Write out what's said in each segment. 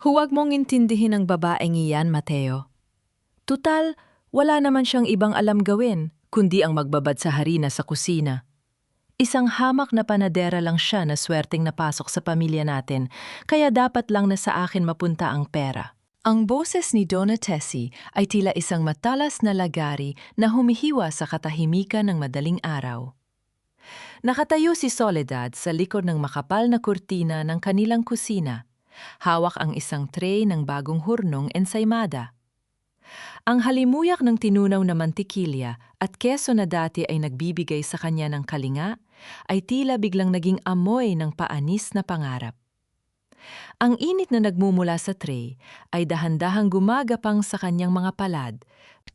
Huwag mong intindihin ang babaeng iyan, Mateo. Tutal, wala naman siyang ibang alam gawin, kundi ang magbabad sa harina sa kusina. Isang hamak na panadera lang siya na swerteng napasok sa pamilya natin, kaya dapat lang na sa akin mapunta ang pera. Ang boses ni Donna Tessie ay tila isang matalas na lagari na humihiwa sa katahimikan ng madaling araw. Nakatayo si Soledad sa likod ng makapal na kurtina ng kanilang kusina. Hawak ang isang tray ng bagong hurnong ensaymada. Ang halimuyak ng tinunaw na mantikilya at keso na dati ay nagbibigay sa kanya ng kalinga, ay tila biglang naging amoy ng paanis na pangarap. Ang init na nagmumula sa tray ay dahan-dahang gumagapang sa kanyang mga palad,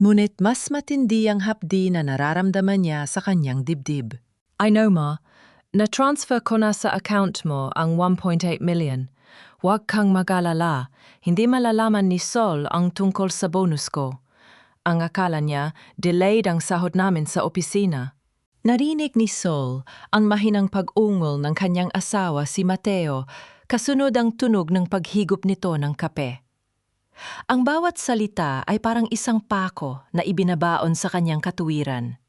ngunit mas matindi ang hapdi na nararamdaman niya sa kanyang dibdib. I know, Ma. Na-transfer ko na sa account mo ang 1.8 million. Huwag kang mag-alala, hindi malalaman ni Sol ang tungkol sa bonus ko. Ang akala niya, delayed ang sahod namin sa opisina. Narinig ni Sol ang mahinang pag-ungol ng kanyang asawa si Mateo, kasunod ang tunog ng paghigop nito ng kape. Ang bawat salita ay parang isang pako na ibinabaon sa kanyang katuwiran.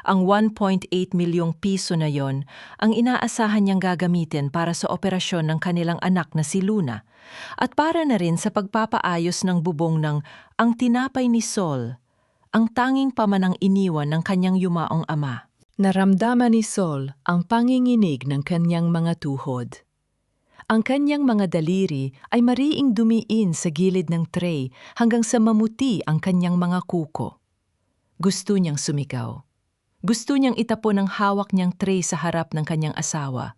Ang 1.8 milyong piso na yon ang inaasahan niyang gagamitin para sa operasyon ng kanilang anak na si Luna at para na rin sa pagpapaayos ng bubong ng ang tinapay ni Sol, ang tanging pamanang iniwan ng kanyang yumaong ama. Naramdaman ni Sol ang panginginig ng kanyang mga tuhod. Ang kanyang mga daliri ay mariing dumiin sa gilid ng tray hanggang sa mamuti ang kanyang mga kuko. Gusto niyang sumigaw. Gusto niyang itapon ang hawak niyang tray sa harap ng kanyang asawa.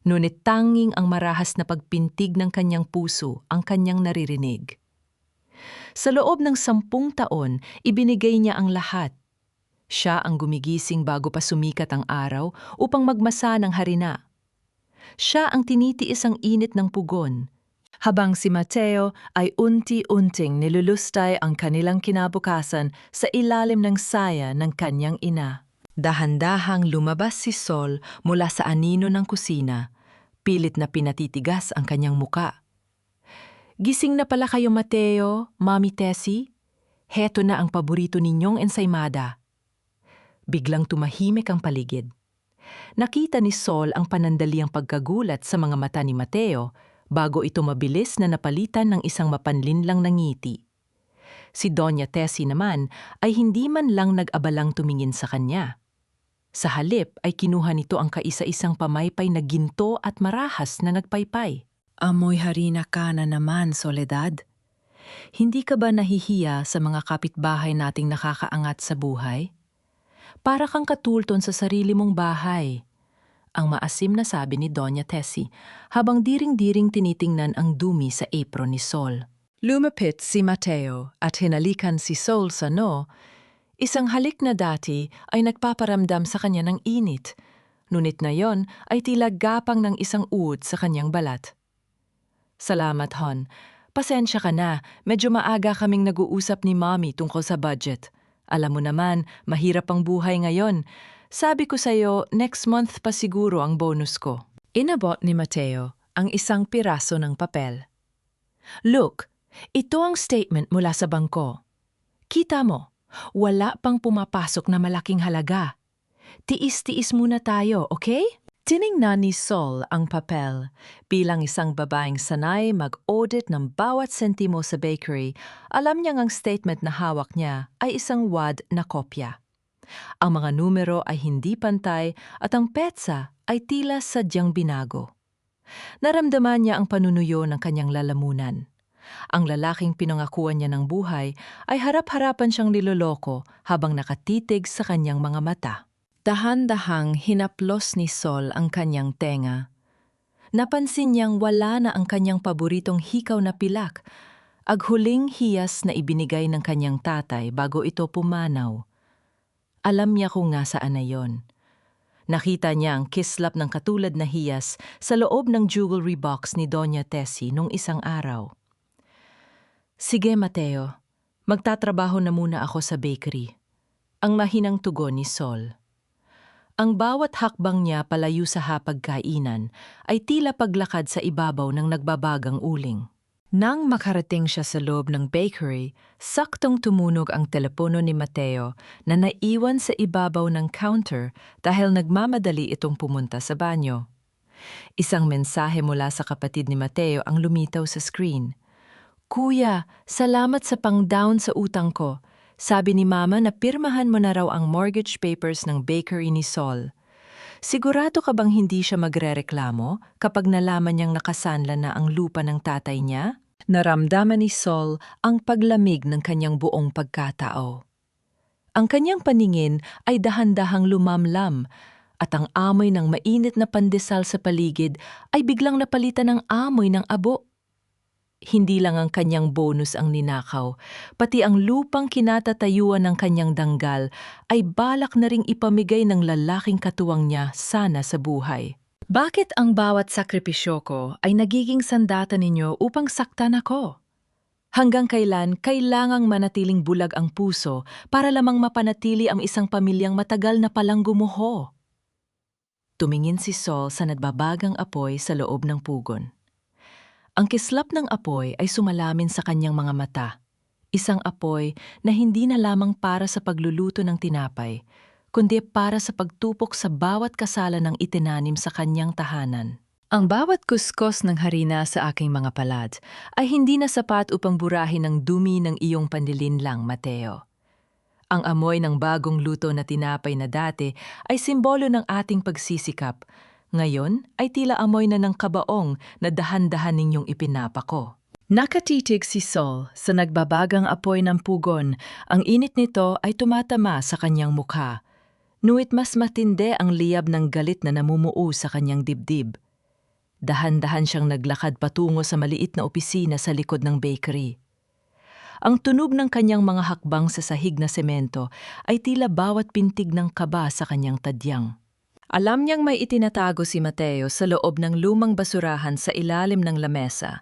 Ngunit tanging ang marahas na pagpintig ng kanyang puso ang kanyang naririnig. Sa loob ng 10 taon, ibinigay niya ang lahat. Siya ang gumigising bago pa sumikat ang araw upang magmasa ng harina. Siya ang tinitiis ang init ng pugon, habang si Mateo ay unti-unting nilulustay ang kanilang kinabukasan sa ilalim ng saya ng kanyang ina. Dahan-dahang lumabas si Sol mula sa anino ng kusina, pilit na pinatitigas ang kanyang muka. Gising na pala kayo, Mateo, Mami Tessie? Heto na ang paborito ninyong ensaymada. Biglang tumahimik ang paligid. Nakita ni Sol ang panandaliang pagkagulat sa mga mata ni Mateo bago ito mabilis na napalitan ng isang mapanlinlang na ngiti. Si Doña Tessie naman ay hindi man lang nag-abalang tumingin sa kanya. Sa halip ay kinuha nito ang kaisa-isang pamaypay na ginto at marahas na nagpaypay. Amoy harina ka na naman, Soledad. Hindi ka ba nahihiya sa mga kapitbahay nating nakakaangat sa buhay? Para kang katulton sa sarili mong bahay. Ang maasim na sabi ni Doña Tessie habang diring-diring tinitingnan ang dumi sa apron ni Sol. Lumapit si Mateo at hinalikan si Sol sa noo. Isang halik na dati ay nagpaparamdam sa kanya ng init, ngunit na yon ay tila gapang ng isang uod sa kanyang balat. Salamat, Hon. Pasensya ka na, medyo maaga kaming nag-uusap ni Mommy tungkol sa budget. Alam mo naman, mahirap ang buhay ngayon. Sabi ko sa'yo, next month pa siguro ang bonus ko. Inabot ni Mateo ang isang piraso ng papel. Look, ito ang statement mula sa bangko. Kita mo, wala pang pumapasok na malaking halaga. Tiis-tiis muna tayo, okay? Tiningnan ni Sol ang papel. Bilang isang babaeng sanay mag-audit ng bawat sentimo sa bakery, alam niyang ang statement na hawak niya ay isang wad na kopya. Ang mga numero ay hindi pantay at ang petsa ay tila sadyang binago. Naramdaman niya ang panunuyo ng kanyang lalamunan. Ang lalaking pinangakuan niya ng buhay ay harap-harapan siyang niloloko habang nakatitig sa kanyang mga mata. Dahan-dahang hinaplos ni Sol ang kanyang tenga. Napansin niyang wala na ang kanyang paboritong hikaw na pilak, aghuling hiyas na ibinigay ng kanyang tatay bago ito pumanaw. Alam niya kung nasaan na yon. Nakita niya ang kislap ng katulad na hiyas sa loob ng jewelry box ni Doña Tessie nung isang araw. Sige, Mateo, magtatrabaho na muna ako sa bakery. Ang mahinang tugon ni Sol. Ang bawat hakbang niya palayo sa hapagkainan ay tila paglakad sa ibabaw ng nagbabagang uling. Nang makarating siya sa loob ng bakery, saktong tumunog ang telepono ni Mateo na naiwan sa ibabaw ng counter dahil nagmamadali itong pumunta sa banyo. Isang mensahe mula sa kapatid ni Mateo ang lumitaw sa screen. Kuya, salamat sa pang-down sa utang ko. Sabi ni Mama na pirmahan mo na raw ang mortgage papers ng bakery ni Sol. Sigurado ka bang hindi siya magrereklamo kapag nalaman niyang nakasanla na ang lupa ng tatay niya? Naramdaman ni Sol ang paglamig ng kanyang buong pagkatao. Ang kanyang paningin ay dahan-dahang lumamlam at ang amoy ng mainit na pandesal sa paligid ay biglang napalitan ng amoy ng abo. Hindi lang ang kanyang bonus ang ninakaw, pati ang lupang kinatatayuan ng kanyang danggal ay balak na ring ipamigay ng lalaking katuwang niya sana sa buhay. Bakit ang bawat sakripisyo ko ay nagiging sandata ninyo upang saktan ako? Hanggang kailan kailangang manatiling bulag ang puso para lamang mapanatili ang isang pamilyang matagal na palang gumuho? Tumingin si Sol sa nagbabagang apoy sa loob ng pugon. Ang kislap ng apoy ay sumalamin sa kanyang mga mata. Isang apoy na hindi na lamang para sa pagluluto ng tinapay, kundi para sa pagtupok sa bawat kasalan ng itinanim sa kanyang tahanan. Ang bawat kuskos ng harina sa aking mga palad ay hindi na sapat upang burahin ang dumi ng iyong panlilinlang, Mateo. Ang amoy ng bagong luto na tinapay na dati ay simbolo ng ating pagsisikap. Ngayon ay tila amoy na ng kabaong na dahan-dahan ninyong ipinapako. Nakatitig si Sol sa nagbabagang apoy ng pugon. Ang init nito ay tumatama sa kanyang mukha. Nuit mas matindi ang liyab ng galit na namumuo sa kanyang dibdib. Dahan-dahan siyang naglakad patungo sa maliit na opisina sa likod ng bakery. Ang tunog ng kanyang mga hakbang sa sahig na semento ay tila bawat pintig ng kaba sa kanyang tadyang. Alam niyang may itinatago si Mateo sa loob ng lumang basurahan sa ilalim ng lamesa.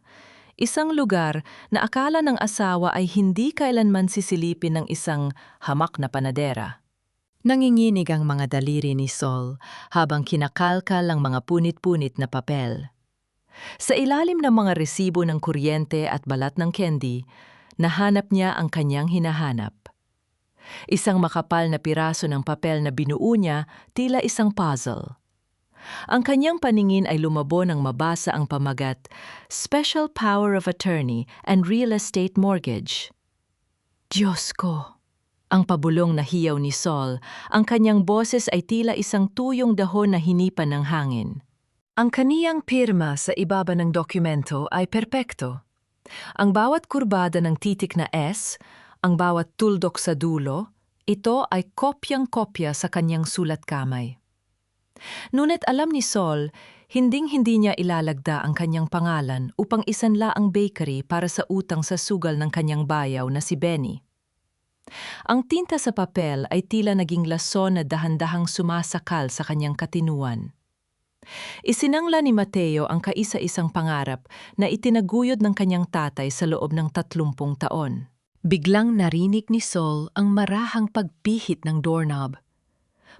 Isang lugar na akala ng asawa ay hindi kailanman sisilipin ng isang hamak na panadera. Nanginginig ang mga daliri ni Sol habang kinakalkal ang mga punit-punit na papel. Sa ilalim ng mga resibo ng kuryente at balat ng candy, nahanap niya ang kanyang hinahanap. Isang makapal na piraso ng papel na binuo niya, tila isang puzzle. Ang kanyang paningin ay lumabo nang mabasa ang pamagat, Special Power of Attorney and Real Estate Mortgage. Diyos ko! Ang pabulong na hiyaw ni Sol, ang kanyang boses ay tila isang tuyong dahon na hinipan ng hangin. Ang kaniyang pirma sa ibaba ng dokumento ay perpekto. Ang bawat kurbada ng titik na S, ang bawat tuldok sa dulo, ito ay kopyang-kopya sa kanyang sulat kamay. Ngunit alam ni Sol, hinding-hindi niya ilalagda ang kanyang pangalan upang isanla ang bakery para sa utang sa sugal ng kanyang bayaw na si Benny. Ang tinta sa papel ay tila naging lason na dahan-dahang sumasakal sa kanyang katinuan. Isinangla ni Mateo ang kaisa-isang pangarap na itinaguyod ng kanyang tatay sa loob ng 30 taon. Biglang narinig ni Sol ang marahang pagpihit ng doorknob.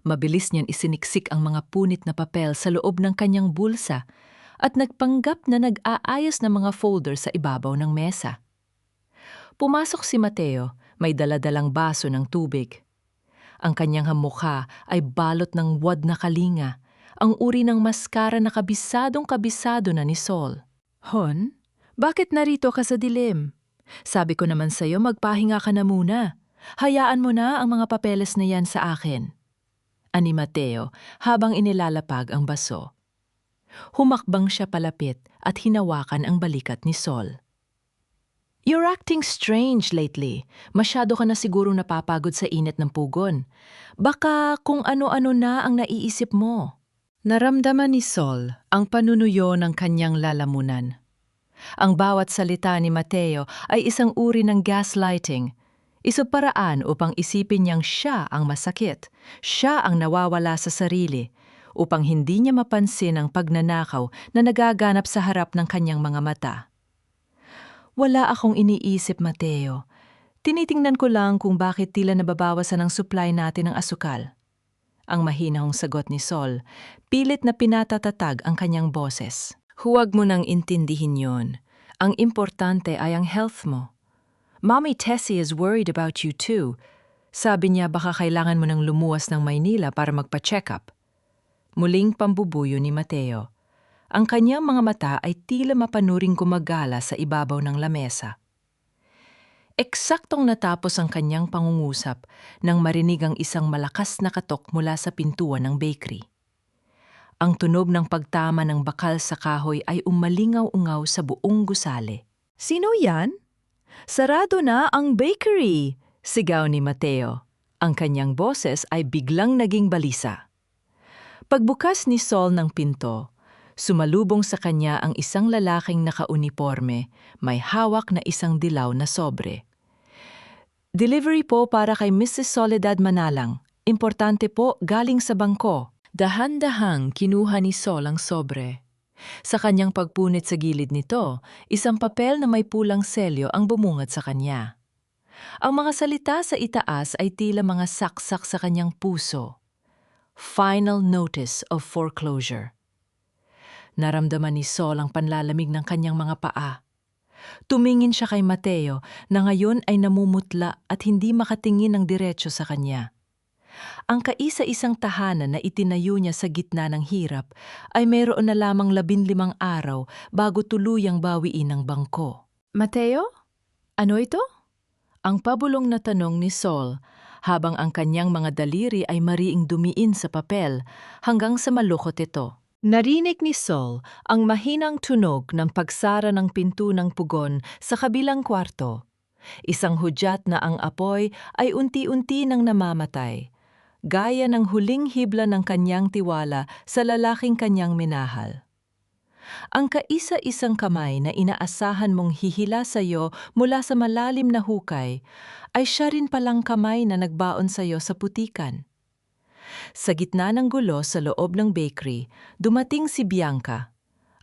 Mabilis niyan isiniksik ang mga punit na papel sa loob ng kanyang bulsa at nagpanggap na nag-aayos ng mga folder sa ibabaw ng mesa. Pumasok si Mateo, may daladalang baso ng tubig. Ang kanyang mukha ay balot ng wad na kalinga, ang uri ng maskara na kabisadong-kabisado na ni Sol. Hon, bakit narito ka sa dilim? Sabi ko naman sa'yo magpahinga ka na muna. Hayaan mo na ang mga papeles na yan sa akin. Ani Mateo habang inilalapag ang baso. Humakbang siya palapit at hinawakan ang balikat ni Sol. You're acting strange lately. Masyado ka na sigurong napapagod sa init ng pugon. Baka kung ano-ano na ang naiisip mo. Naramdaman ni Sol ang panunuyo ng kanyang lalamunan. Ang bawat salita ni Mateo ay isang uri ng gaslighting. Isang paraan upang isipin niyang siya ang masakit, siya ang nawawala sa sarili, upang hindi niya mapansin ang pagnanakaw na nagaganap sa harap ng kanyang mga mata. Wala akong iniisip, Mateo. Tinitingnan ko lang kung bakit tila nababawasan ang supply natin ng asukal. Ang mahinahong sagot ni Sol, pilit na pinatatatag ang kanyang boses. Huwag mo nang intindihin yon. Ang importante ay ang health mo. Mommy Tessie is worried about you too. Sabi niya baka kailangan mo nang lumuwas ng Maynila para magpa-check up. Muling pambubuyo ni Mateo. Ang kanyang mga mata ay tila mapanuring gumagala sa ibabaw ng lamesa. Eksaktong natapos ang kanyang pangungusap nang marinig ang isang malakas na katok mula sa pintuan ng bakery. Ang tunog ng pagtama ng bakal sa kahoy ay umalingaw-ungaw sa buong gusali. "Sino yan? Sarado na ang bakery!" sigaw ni Mateo. Ang kanyang boses ay biglang naging balisa. Pagbukas ni Sol ng pinto, sumalubong sa kanya ang isang lalaking nakauniporme, may hawak na isang dilaw na sobre. "Delivery po para kay Mrs. Soledad Manalang. Importante po, galing sa bangko." Dahan-dahang kinuha ni Sol ang sobre. Sa kanyang pagpunit sa gilid nito, isang papel na may pulang selyo ang bumungad sa kanya. Ang mga salita sa itaas ay tila mga saksak sa kanyang puso. Final notice of foreclosure. Naramdaman ni Sol ang panlalamig ng kanyang mga paa. Tumingin siya kay Mateo na ngayon ay namumutla at hindi makatingin ng diretso sa kanya. Ang kaisa-isang tahanan na itinayo niya sa gitna ng hirap ay mayroon na lamang 15 araw bago tuluyang bawiin ng bangko. "Mateo? Ano ito?" Ang pabulong na tanong ni Sol habang ang kanyang mga daliri ay mariing dumiin sa papel hanggang sa malukot ito. Narinig ni Sol ang mahinang tunog ng pagsara ng pinto ng pugon sa kabilang kwarto. Isang hudyat na ang apoy ay unti-unti nang namamatay, gaya ng huling hibla ng kanyang tiwala sa lalaking kanyang minahal. Ang kaisa-isang kamay na inaasahan mong hihila sa iyo mula sa malalim na hukay ay siya rin palang kamay na nagbaon sa iyo sa putikan. Sa gitna ng gulo sa loob ng bakery, dumating si Bianca,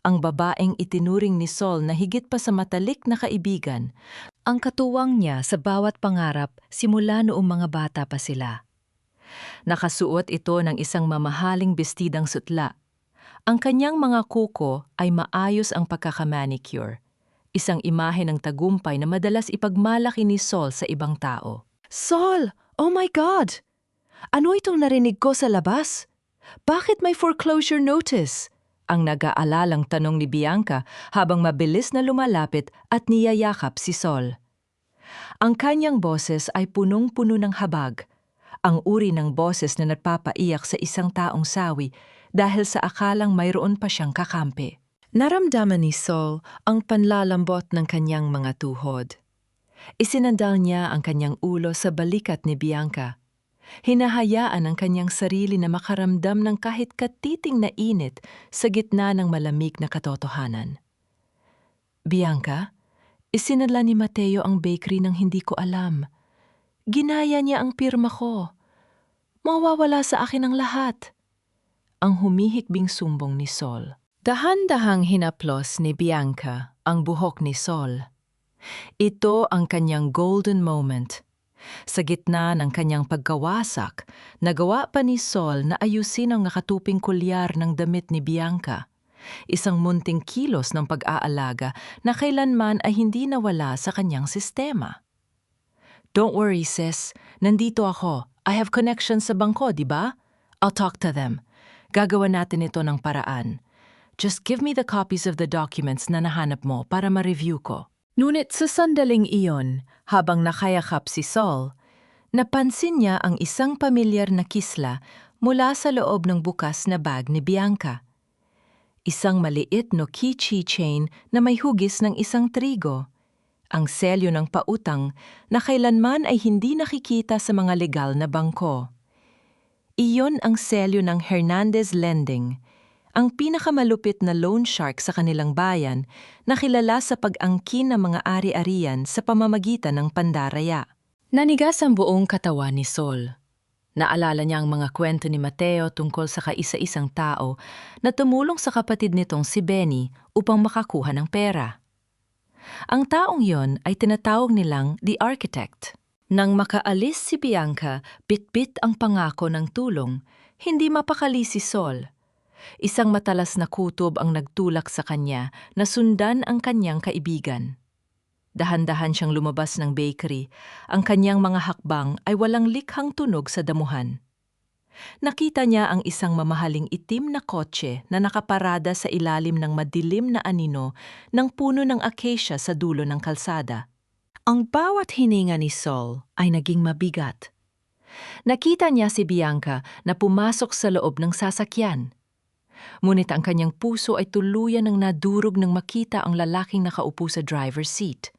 ang babaeng itinuring ni Sol na higit pa sa matalik na kaibigan, ang katuwang niya sa bawat pangarap simula noong mga bata pa sila. Nakasuot ito ng isang mamahaling bestidang sutla. Ang kanyang mga kuko ay maayos ang pagkakamanicure, isang imahe ng tagumpay na madalas ipagmalaki ni Sol sa ibang tao. "Sol! Oh my God! Ano itong narinig ko sa labas? Bakit may foreclosure notice?" Ang nag-aalalang tanong ni Bianca habang mabilis na lumalapit at niyayakap si Sol. Ang kanyang boses ay punong-puno ng habag, ang uri ng boses na nagpapaiyak sa isang taong sawi dahil sa akalang mayroon pa siyang kakampi. Naramdaman ni Sol ang panlalambot ng kanyang mga tuhod. Isinandal niya ang kanyang ulo sa balikat ni Bianca. Hinahayaan ang kanyang sarili na makaramdam ng kahit katiting na init sa gitna ng malamig na katotohanan. "Bianca, isinadla ni Mateo ang bakery nang hindi ko alam. Ginaya niya ang pirma ko. Mawawala sa akin ang lahat." Ang humihikbing sumbong ni Sol. Dahan-dahang hinaplos ni Bianca ang buhok ni Sol. Ito ang kanyang golden moment. Sa gitna ng kanyang pagkawasak, nagawa pa ni Sol na ayusin ang nakatuping kulyar ng damit ni Bianca. Isang munting kilos ng pag-aalaga na kailanman ay hindi nawala sa kanyang sistema. "Don't worry, sis. Nandito ako. I have connections sa bangko, di ba? I'll talk to them. Gagawa natin ito ng paraan. Just give me the copies of the documents na nahanap mo para ma-review ko." Ngunit sa sandaling iyon, habang nakayakap si Sol, napansin niya ang isang pamilyar na kisla mula sa loob ng bukas na bag ni Bianca. Isang maliit no keychain na may hugis ng isang trigo. Ang selyo ng pautang na kailanman ay hindi nakikita sa mga legal na bangko. Iyon ang selyo ng Hernandez Lending, ang pinakamalupit na loan shark sa kanilang bayan na kilala sa pag-angkin ng mga ari-arian sa pamamagitan ng pandaraya. Nanigas ang buong katawan ni Sol. Naalala niya ang mga kwento ni Mateo tungkol sa kaisa-isang tao na tumulong sa kapatid nitong si Benny upang makakuha ng pera. Ang taong yon ay tinatawag nilang The Architect. Nang makaalis si Bianca, bitbit ang pangako ng tulong, hindi mapakali si Sol. Isang matalas na kutob ang nagtulak sa kanya na sundan ang kanyang kaibigan. Dahan-dahan siyang lumabas ng bakery. Ang kanyang mga hakbang ay walang likhang tunog sa damuhan. Nakita niya ang isang mamahaling itim na kotse na nakaparada sa ilalim ng madilim na anino ng puno ng acacia sa dulo ng kalsada. Ang bawat hininga ni Sol ay naging mabigat. Nakita niya si Bianca na pumasok sa loob ng sasakyan. Ngunit ang kanyang puso ay tuluyan ng nadurog nang makita ang lalaking nakaupo sa driver's seat.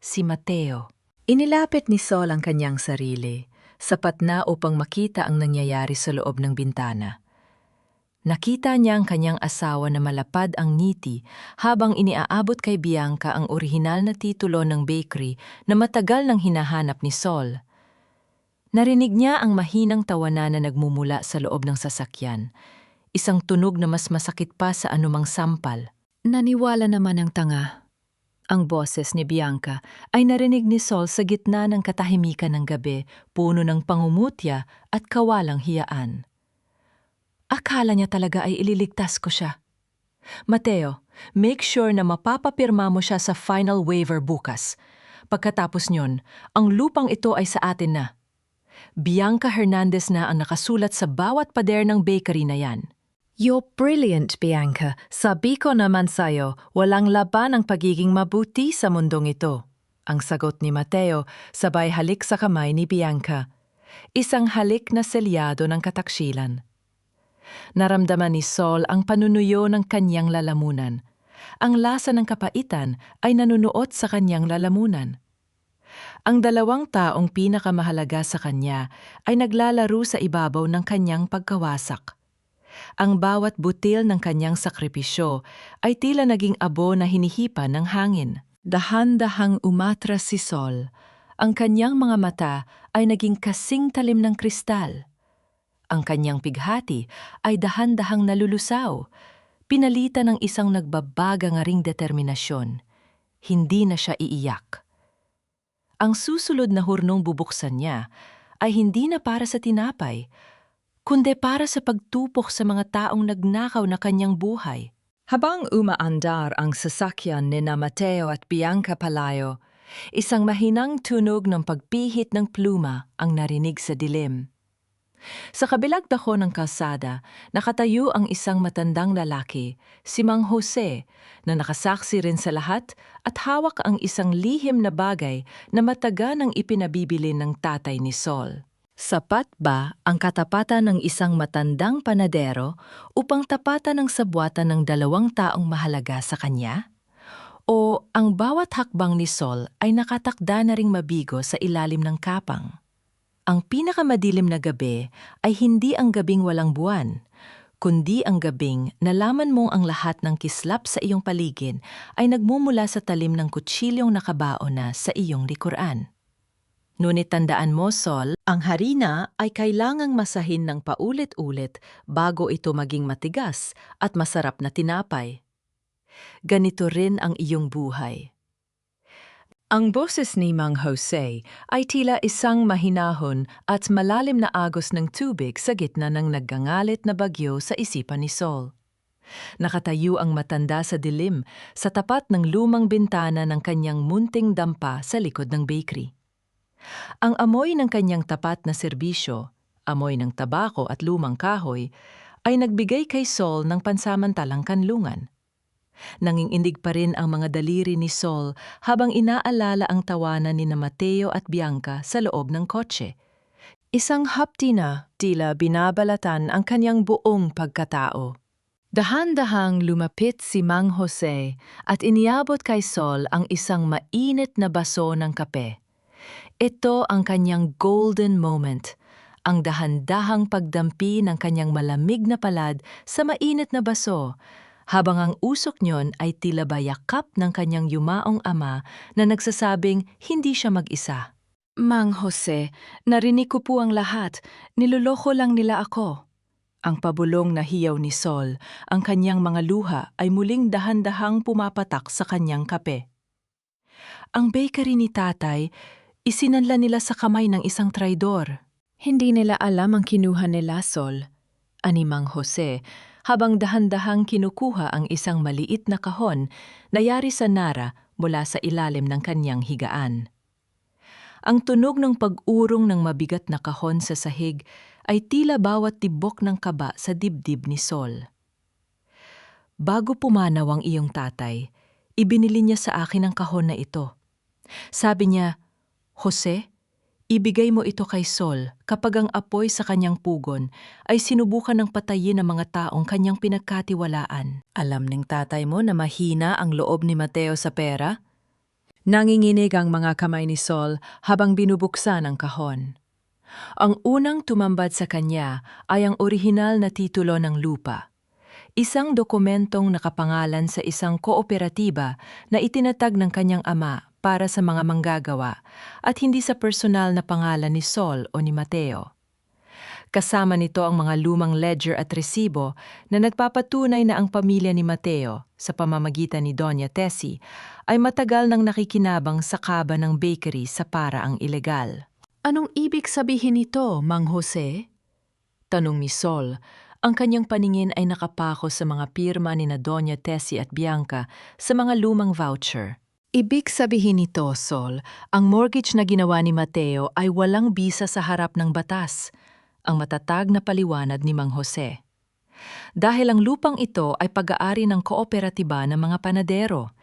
Si Mateo. Inilapit ni Sol ang kanyang sarili, sapat na upang makita ang nangyayari sa loob ng bintana. Nakita niya ang kanyang asawa na malapad ang ngiti habang iniaabot kay Bianca ang orihinal na titulo ng bakery na matagal nang hinahanap ni Sol. Narinig niya ang mahinang tawanan na nagmumula sa loob ng sasakyan, isang tunog na mas masakit pa sa anumang sampal. Naniwala naman ang tanga. Ang boses ni Bianca ay narinig ni Sol sa gitna ng katahimikan ng gabi, puno ng pangungutya at kawalang hiyaan. Akala niya talaga ay ililigtas ko siya. Mateo, make sure na mapapapirma mo siya sa final waiver bukas. Pagkatapos niyon, ang lupang ito ay sa atin na. Bianca Hernandez na ang nakasulat sa bawat pader ng bakery na yan. You're brilliant, Bianca. Sabi ko naman sa'yo, walang laban ang pagiging mabuti sa mundong ito. Ang sagot ni Mateo, sabay halik sa kamay ni Bianca. Isang halik na selyado ng kataksilan. Naramdaman ni Sol ang panunuyo ng kanyang lalamunan. Ang lasa ng kapaitan ay nanunuot sa kanyang lalamunan. Ang dalawang taong pinakamahalaga sa kanya ay naglalaro sa ibabaw ng kanyang pagkawasak. Ang bawat butil ng kanyang sakripisyo ay tila naging abo na hinihipan ng hangin. Dahan-dahang umatras si Sol. Ang kanyang mga mata ay naging kasing talim ng kristal. Ang kanyang pighati ay dahan-dahang nalulusaw. Pinalitan ng isang nagbabaga nga ring determinasyon. Hindi na siya iiyak. Ang susunod na hurnong bubuksan niya ay hindi na para sa tinapay, kundi para sa pagtupok sa mga taong nagnakaw na kanyang buhay. Habang umaandar ang sasakyan ni na Mateo at Bianca Palayo, isang mahinang tunog ng pagpihit ng pluma ang narinig sa dilim. Sa kabilang dako ng kalsada, nakatayo ang isang matandang lalaki, si Mang Jose, na nakasaksi rin sa lahat at hawak ang isang lihim na bagay na mataganang ipinabibili ng tatay ni Sol. Sapat ba ang katapatan ng isang matandang panadero upang tapatan ang sabwatan ng dalawang taong mahalaga sa kanya? O ang bawat hakbang ni Sol ay nakatakda na ring mabigo sa ilalim ng kapang? Ang pinakamadilim na gabi ay hindi ang gabing walang buwan, kundi ang gabing nalaman mong ang lahat ng kislap sa iyong paligid ay nagmumula sa talim ng kutsilyong nakabao na sa iyong likuran. Ngunit tandaan mo, Sol, ang harina ay kailangang masahin ng paulit-ulit bago ito maging matigas at masarap na tinapay. Ganito rin ang iyong buhay. Ang boses ni Mang Jose ay tila isang mahinahon at malalim na agos ng tubig sa gitna ng naggangalit na bagyo sa isipan ni Sol. Nakatayo ang matanda sa dilim sa tapat ng lumang bintana ng kanyang munting dampa sa likod ng bakery. Ang amoy ng kanyang tapat na serbisyo, amoy ng tabako at lumang kahoy, ay nagbigay kay Sol ng pansamantalang kanlungan. Nanginginig pa rin ang mga daliri ni Sol habang inaalala ang tawanan ni na Mateo at Bianca sa loob ng kotse. Isang hapdi na tila binabalatan ang kanyang buong pagkatao. Dahan-dahang lumapit si Mang Jose at iniabot kay Sol ang isang mainit na baso ng kape. Ito ang kanyang golden moment, ang dahan-dahang pagdampi ng kanyang malamig na palad sa mainit na baso, habang ang usok niyon ay tila ba yakap ng kanyang yumaong ama na nagsasabing hindi siya mag-isa. Mang Jose, narinig ko po ang lahat, niloloko lang nila ako. Ang pabulong na hiyaw ni Sol, ang kanyang mga luha ay muling dahan-dahang pumapatak sa kanyang kape. Ang bakery ni tatay, isinanla nila sa kamay ng isang traidor. Hindi nila alam ang kinuha nila, Sol, ani Mang Jose, habang dahan-dahang kinukuha ang isang maliit na kahon na yari sa Nara mula sa ilalim ng kanyang higaan. Ang tunog ng pag-urong ng mabigat na kahon sa sahig ay tila bawat tibok ng kaba sa dibdib ni Sol. Bago pumanaw ang iyong tatay, ibinili niya sa akin ang kahon na ito. Sabi niya, "Jose, ibigay mo ito kay Sol kapag ang apoy sa kanyang pugon ay sinubukan ng patayin ng mga taong kanyang pinagkatiwalaan." Alam ng tatay mo na mahina ang loob ni Mateo sa pera? Nanginginig ang mga kamay ni Sol habang binubuksan ang kahon. Ang unang tumambad sa kanya ay ang orihinal na titulo ng lupa. Isang dokumentong nakapangalan sa isang kooperatiba na itinatag ng kanyang ama para sa mga manggagawa at hindi sa personal na pangalan ni Sol o ni Mateo. Kasama nito ang mga lumang ledger at resibo na nagpapatunay na ang pamilya ni Mateo, sa pamamagitan ni Doña Tessie, ay matagal nang nakikinabang sa kaba ng bakery sa paraang ilegal. "Anong ibig sabihin nito, Mang Jose?" tanong ni Sol. Ang kanyang paningin ay nakapako sa mga pirma ni na Doña Tessie at Bianca sa mga lumang voucher. "Ibig sabihin nito, Sol, ang mortgage na ginawa ni Mateo ay walang bisa sa harap ng batas," ang matatag na paliwanag ni Mang Jose. "Dahil ang lupang ito ay pag-aari ng kooperatiba ng mga panadero.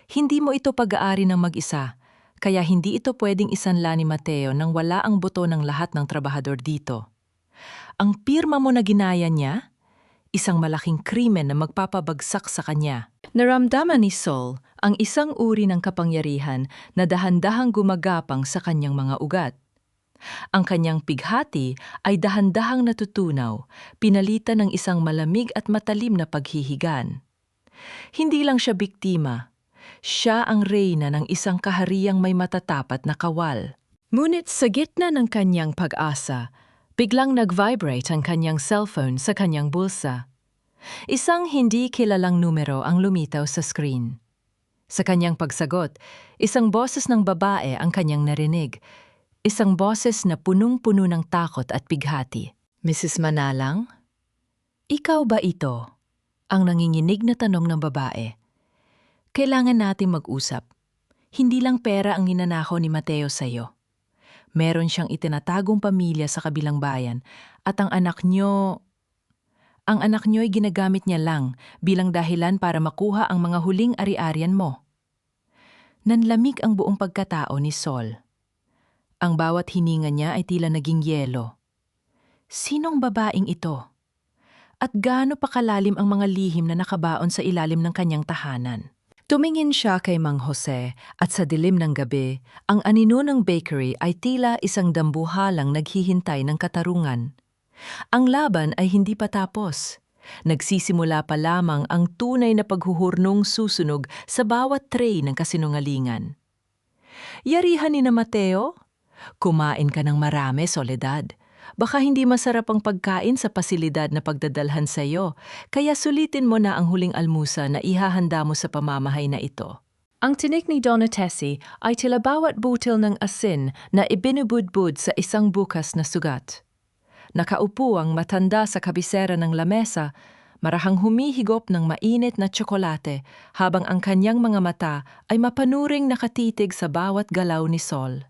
Hindi mo ito pag-aari ng mag-isa, kaya hindi ito pwedeng isanla ni Mateo nang wala ang boto ng lahat ng trabahador dito. Ang pirma mo na ginaya niya, isang malaking krimen na magpapabagsak sa kanya." Naramdaman ni Sol ang isang uri ng kapangyarihan na dahan-dahang gumagapang sa kanyang mga ugat. Ang kanyang pighati ay dahan-dahang natutunaw, pinalitan ng isang malamig at matalim na paghihigan. Hindi lang siya biktima, siya ang reyna ng isang kahariang may matatapat na kawal. Ngunit sa gitna ng kanyang pag-asa, biglang nag-vibrate ang kanyang cellphone sa kanyang bulsa. Isang hindi kilalang numero ang lumitaw sa screen. Sa kanyang pagsagot, isang boses ng babae ang kanyang narinig. Isang boses na punong-puno ng takot at bighati. "Mrs. Manalang? Ikaw ba ito?" Ang nanginginig na tanong ng babae. "Kailangan nating mag-usap. Hindi lang pera ang ninanakaw ni Mateo sa'yo. Meron siyang itinatagong pamilya sa kabilang bayan at ang anak niyo ay ginagamit niya lang bilang dahilan para makuha ang mga huling ari-arian mo." Nanlamig ang buong pagkatao ni Sol. Ang bawat hininga niya ay tila naging yelo. Sinong babaeng ito? At gaano pa kalalim ang mga lihim na nakabaon sa ilalim ng kanyang tahanan? Tumingin siya kay Mang Jose at sa dilim ng gabi, ang anino ng bakery ay tila isang dambuhalang naghihintay ng katarungan. Ang laban ay hindi pa tapos. Nagsisimula pa lamang ang tunay na paghuhurnong susunog sa bawat tray ng kasinungalingan. "Yarihan ni na Mateo? Kumain ka ng marami, Soledad. Baka hindi masarap ang pagkain sa pasilidad na pagdadalhan sa iyo, kaya sulitin mo na ang huling almusa na ihahanda mo sa pamamahay na ito." Ang tinig ni Donna Tessie ay tila bawat butil ng asin na ibinubudbud sa isang bukas na sugat. Nakaupo ang matanda sa kabisera ng lamesa, marahang humihigop ng mainit na tsokolate habang ang kanyang mga mata ay mapanuring nakatitig sa bawat galaw ni Sol.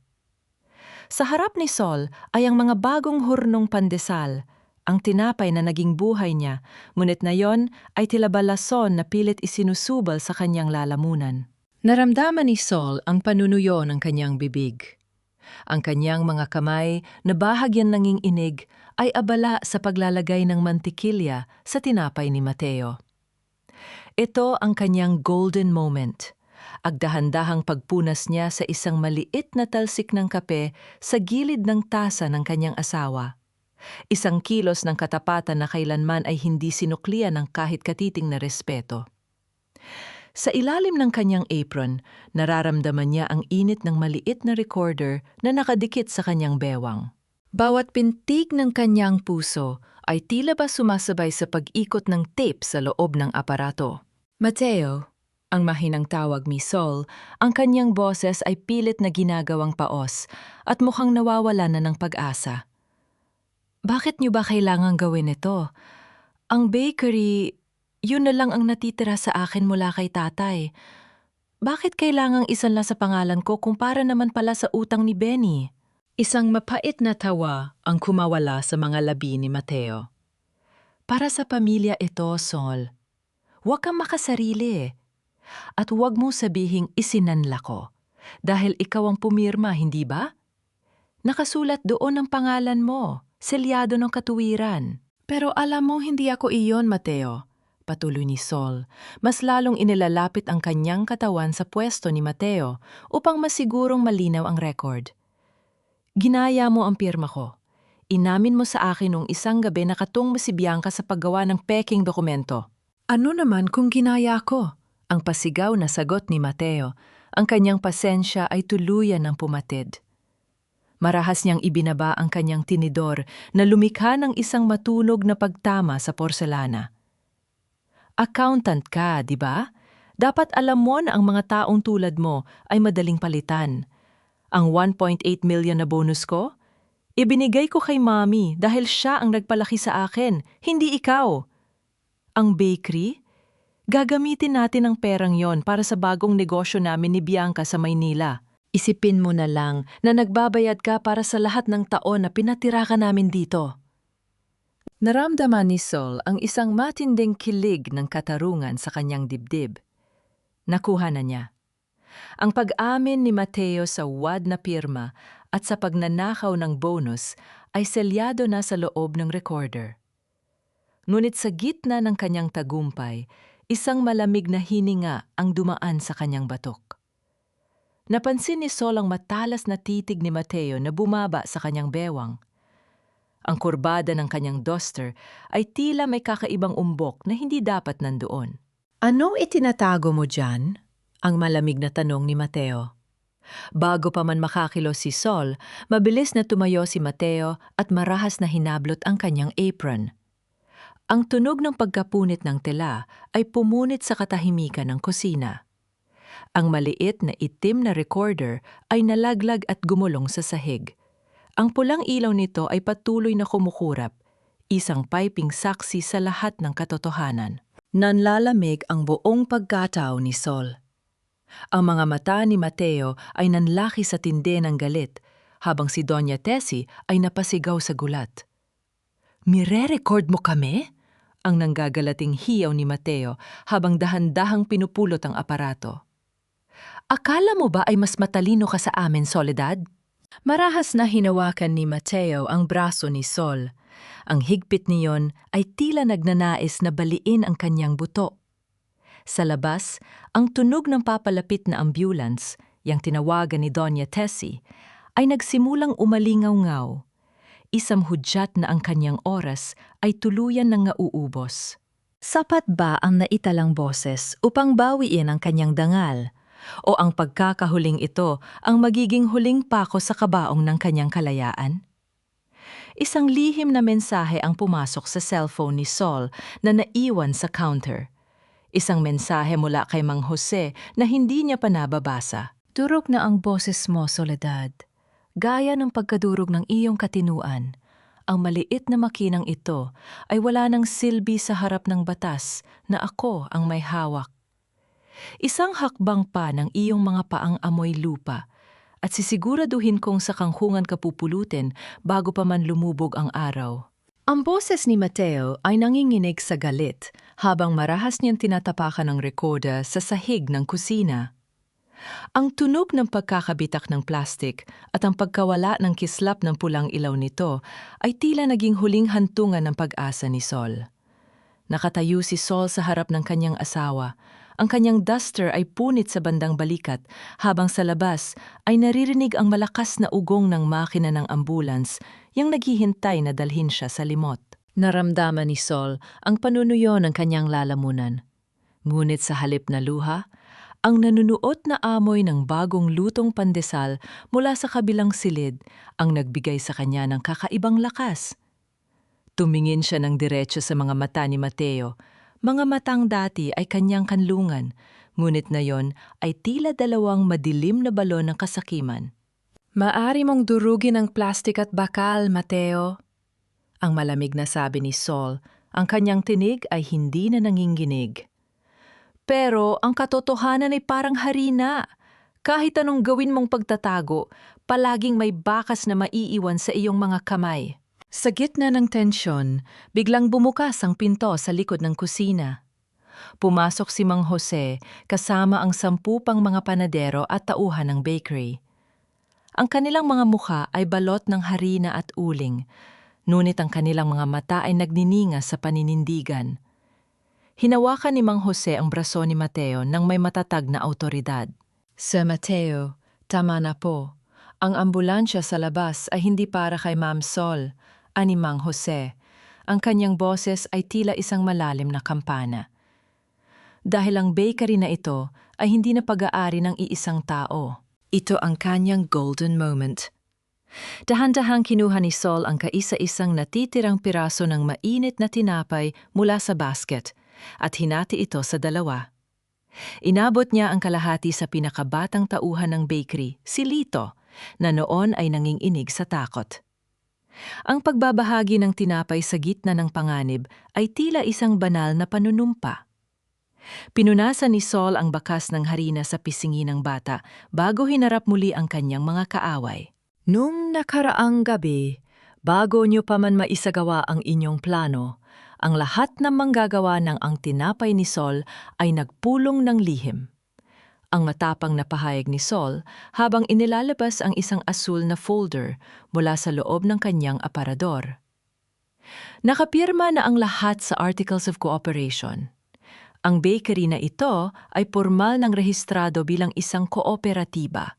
Sa harap ni Sol ay ang mga bagong hurnong pandesal, ang tinapay na naging buhay niya, ngunit na yon ay tila balason na pilit isinusubal sa kanyang lalamunan. Naramdaman ni Sol ang panunuyo ng kanyang bibig. Ang kanyang mga kamay na bahagyan nanging inig ay abala sa paglalagay ng mantikilya sa tinapay ni Mateo. Ito ang kanyang golden moment. Agdahan-dahang pagpunas niya sa isang maliit na talsik ng kape sa gilid ng tasa ng kanyang asawa. Isang kilos ng katapatan na kailanman ay hindi sinuklian ng kahit katiting na respeto. Sa ilalim ng kanyang apron, nararamdaman niya ang init ng maliit na recorder na nakadikit sa kanyang bewang. Bawat pintig ng kanyang puso ay tila ba sumasabay sa pag-ikot ng tape sa loob ng aparato. "Mateo," ang mahinang tawag ni Sol, ang kanyang boses ay pilit na ginagawang paos at mukhang nawawala na ng pag-asa. "Bakit niyo ba kailangang gawin ito? Ang bakery, yun na lang ang natitira sa akin mula kay tatay. Bakit kailangang isan lang sa pangalan ko kung para naman pala sa utang ni Benny? Isang mapait na tawa ang kumawala sa mga labi ni Mateo. Para sa pamilya ito, Sol. Huwag kang makasarili. At huwag mong sabihing isinanla ko. Dahil ikaw ang pumirma, hindi ba? Nakasulat doon ang pangalan mo, selyado ng katuwiran. Pero alam mo, hindi ako iyon, Mateo. Patuloy ni Sol. Mas lalong inilalapit ang kanyang katawan sa pwesto ni Mateo upang masigurong malinaw ang record. Ginaya mo ang pirma ko. Inamin mo sa akin nung isang gabi na katong si Bianca sa paggawa ng peking dokumento. Ano naman kung ginaya ko? Ang pasigaw na sagot ni Mateo. Ang kanyang pasensya ay tuluyan ng pumatid. Marahas niyang ibinaba ang kanyang tinidor na lumikha ng isang matunog na pagtama sa porselana. Accountant ka, di ba? Dapat alam mo na ang mga taong tulad mo ay madaling palitan. Ang 1.8 million na bonus ko? Ibinigay ko kay Mommy dahil siya ang nagpalaki sa akin, hindi ikaw. Ang bakery? Gagamitin natin ang perang yon para sa bagong negosyo namin ni Bianca sa Maynila. Isipin mo na lang na nagbabayad ka para sa lahat ng taon na pinatira ka namin dito. Naramdaman ni Sol ang isang matinding kilig ng katarungan sa kanyang dibdib. Nakuha na niya. Ang pag-amin ni Mateo sa wad na pirma at sa pagnanakaw ng bonus ay selyado na sa loob ng recorder. Ngunit sa gitna ng kanyang tagumpay, isang malamig na hininga ang dumaan sa kanyang batok. Napansin ni Sol ang matalas na titig ni Mateo na bumaba sa kanyang bewang. Ang kurbada ng kanyang duster ay tila may kakaibang umbok na hindi dapat nandoon. Ano itinatago mo dyan? Ang malamig na tanong ni Mateo. Bago pa man makakilos si Sol, mabilis na tumayo si Mateo at marahas na hinablot ang kanyang apron. Ang tunog ng pagkapunit ng tela ay pumunit sa katahimikan ng kusina. Ang maliit na itim na recorder ay nalaglag at gumulong sa sahig. Ang pulang ilaw nito ay patuloy na kumukurap, isang piping saksi sa lahat ng katotohanan. Nanlalamig ang buong pagkatao ni Sol. Ang mga mata ni Mateo ay nanlaki sa tindi ng galit, habang si Doña Tessie ay napasigaw sa gulat. Mire-record mo kami? Ang nanggagalating hiyaw ni Mateo habang dahan-dahang pinupulot ang aparato. Akala mo ba ay mas matalino ka sa amin, Soledad? Marahas na hinawakan ni Mateo ang braso ni Sol. Ang higpit niyon ay tila nagnanais na baliin ang kanyang buto. Sa labas, ang tunog ng papalapit na ambulance, yang tinawagan ni Doña Tessie, ay nagsimulang umalingaw-ngaw. Isang hudyat na ang kanyang oras ay tuluyan ng nauubos. Sapat ba ang naitalang boses upang bawiin ang kanyang dangal? O ang pagkakahuling ito ang magiging huling pako sa kabaong ng kanyang kalayaan? Isang lihim na mensahe ang pumasok sa cellphone ni Sol na naiwan sa counter. Isang mensahe mula kay Mang Jose na hindi niya pa nababasa. Durog na ang boses mo, Soledad. Gaya ng pagkadurog ng iyong katinuan. Ang maliit na makinang ito ay wala ng silbi sa harap ng batas na ako ang may hawak. Isang hakbang pa ng iyong mga paang amoy lupa at sisiguraduhin kong sa kangkungan ka pupulutin bago pa man lumubog ang araw. Ang boses ni Mateo ay nanginginig sa galit habang marahas niyang tinatapakan ng recorder sa sahig ng kusina. Ang tunog ng pagkakabitak ng plastik at ang pagkawala ng kislap ng pulang ilaw nito ay tila naging huling hantungan ng pag-asa ni Sol. Nakatayo si Sol sa harap ng kanyang asawa. Ang kanyang duster ay punit sa bandang balikat habang sa labas ay naririnig ang malakas na ugong ng makina ng ambulance yang naghihintay na dalhin siya sa limot. Naramdaman ni Sol ang panunuyo ng kanyang lalamunan. Ngunit sa halip na luha, ang nanunuot na amoy ng bagong lutong pandesal mula sa kabilang silid ang nagbigay sa kanya ng kakaibang lakas. Tumingin siya ng diretso sa mga mata ni Mateo. Mga matang dati ay kanyang kanlungan, ngunit ngayon ay tila dalawang madilim na balon ng kasakiman. Maari mong durugin ang plastik at bakal, Mateo. Ang malamig na sabi ni Sol Ang kanyang tinig ay hindi na nanginginig. Pero ang katotohanan ay parang harina. Kahit anong gawin mong pagtatago, palaging may bakas na maiiwan sa iyong mga kamay. Sa gitna ng tensyon, biglang bumukas ang pinto sa likod ng kusina. Pumasok si Mang Jose kasama ang 10 pang mga panadero at tauhan ng bakery. Ang kanilang mga mukha ay balot ng harina at uling, ngunit ang kanilang mga mata ay nagniningas sa paninindigan. Hinawakan ni Mang Jose ang braso ni Mateo nang may matatag na awtoridad. Sir Mateo, tama na po. Ang ambulansya sa labas ay hindi para kay Ma'am Sol, ani Mang Jose. Ang kanyang boses ay tila isang malalim na kampana. Dahil ang bakery na ito ay hindi na pag-aari ng iisang tao. Ito ang kanyang golden moment. Dahan-dahang kinuha ni Sol ang kaisa-isang natitirang piraso ng mainit na tinapay mula sa basket at hinati ito sa 2. Inabot niya ang kalahati sa pinakabatang tauhan ng bakery, si Lito, na noon ay nanginginig sa takot. Ang pagbabahagi ng tinapay sa gitna ng panganib ay tila isang banal na panunumpa. Pinunasan ni Sol ang bakas ng harina sa pisngi ng bata bago hinarap muli ang kanyang mga kaaway. Nung nakaraang gabi, bago niyo pa man maisagawa ang inyong plano, ang lahat ng manggagawa ng ang tinapay ni Sol ay nagpulong ng lihim. Ang matapang na pahayag ni Sol habang inilalabas ang isang asul na folder mula sa loob ng kanyang aparador. Nakapirma na ang lahat sa Articles of Cooperation. Ang bakery na ito ay pormal ng rehistrado bilang isang kooperatiba.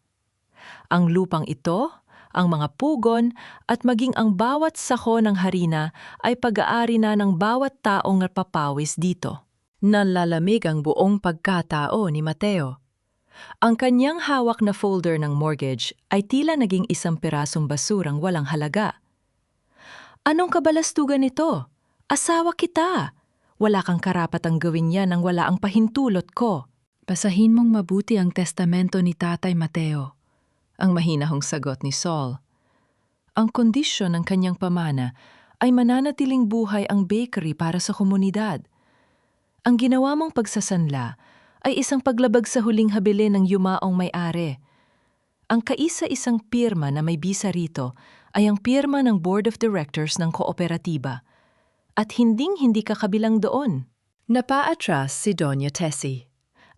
Ang lupang ito, ang mga pugon at maging ang bawat sako ng harina ay pag-aari na ng bawat taong napapawis dito. Nalalamig ang buong pagkatao ni Mateo. Ang kanyang hawak na folder ng mortgage ay tila naging isang pirasong basurang walang halaga. Anong kabalastugan ito? Asawa kita! Wala kang karapatang gawin yan nang wala ang pahintulot ko. Basahin mong mabuti ang testamento ni Tatay Mateo. Ang mahinahong sagot ni Sol. Ang kondisyon ng kanyang pamana ay mananatiling buhay ang bakery para sa komunidad. Ang ginawa mong pagsasanla ay isang paglabag sa huling habilin ng yumaong may-ari. Ang kaisa-isang pirma na may bisa rito ay ang pirma ng Board of Directors ng kooperatiba. At hinding-hindi ka kabilang doon. Napaatras si Doña Tessie.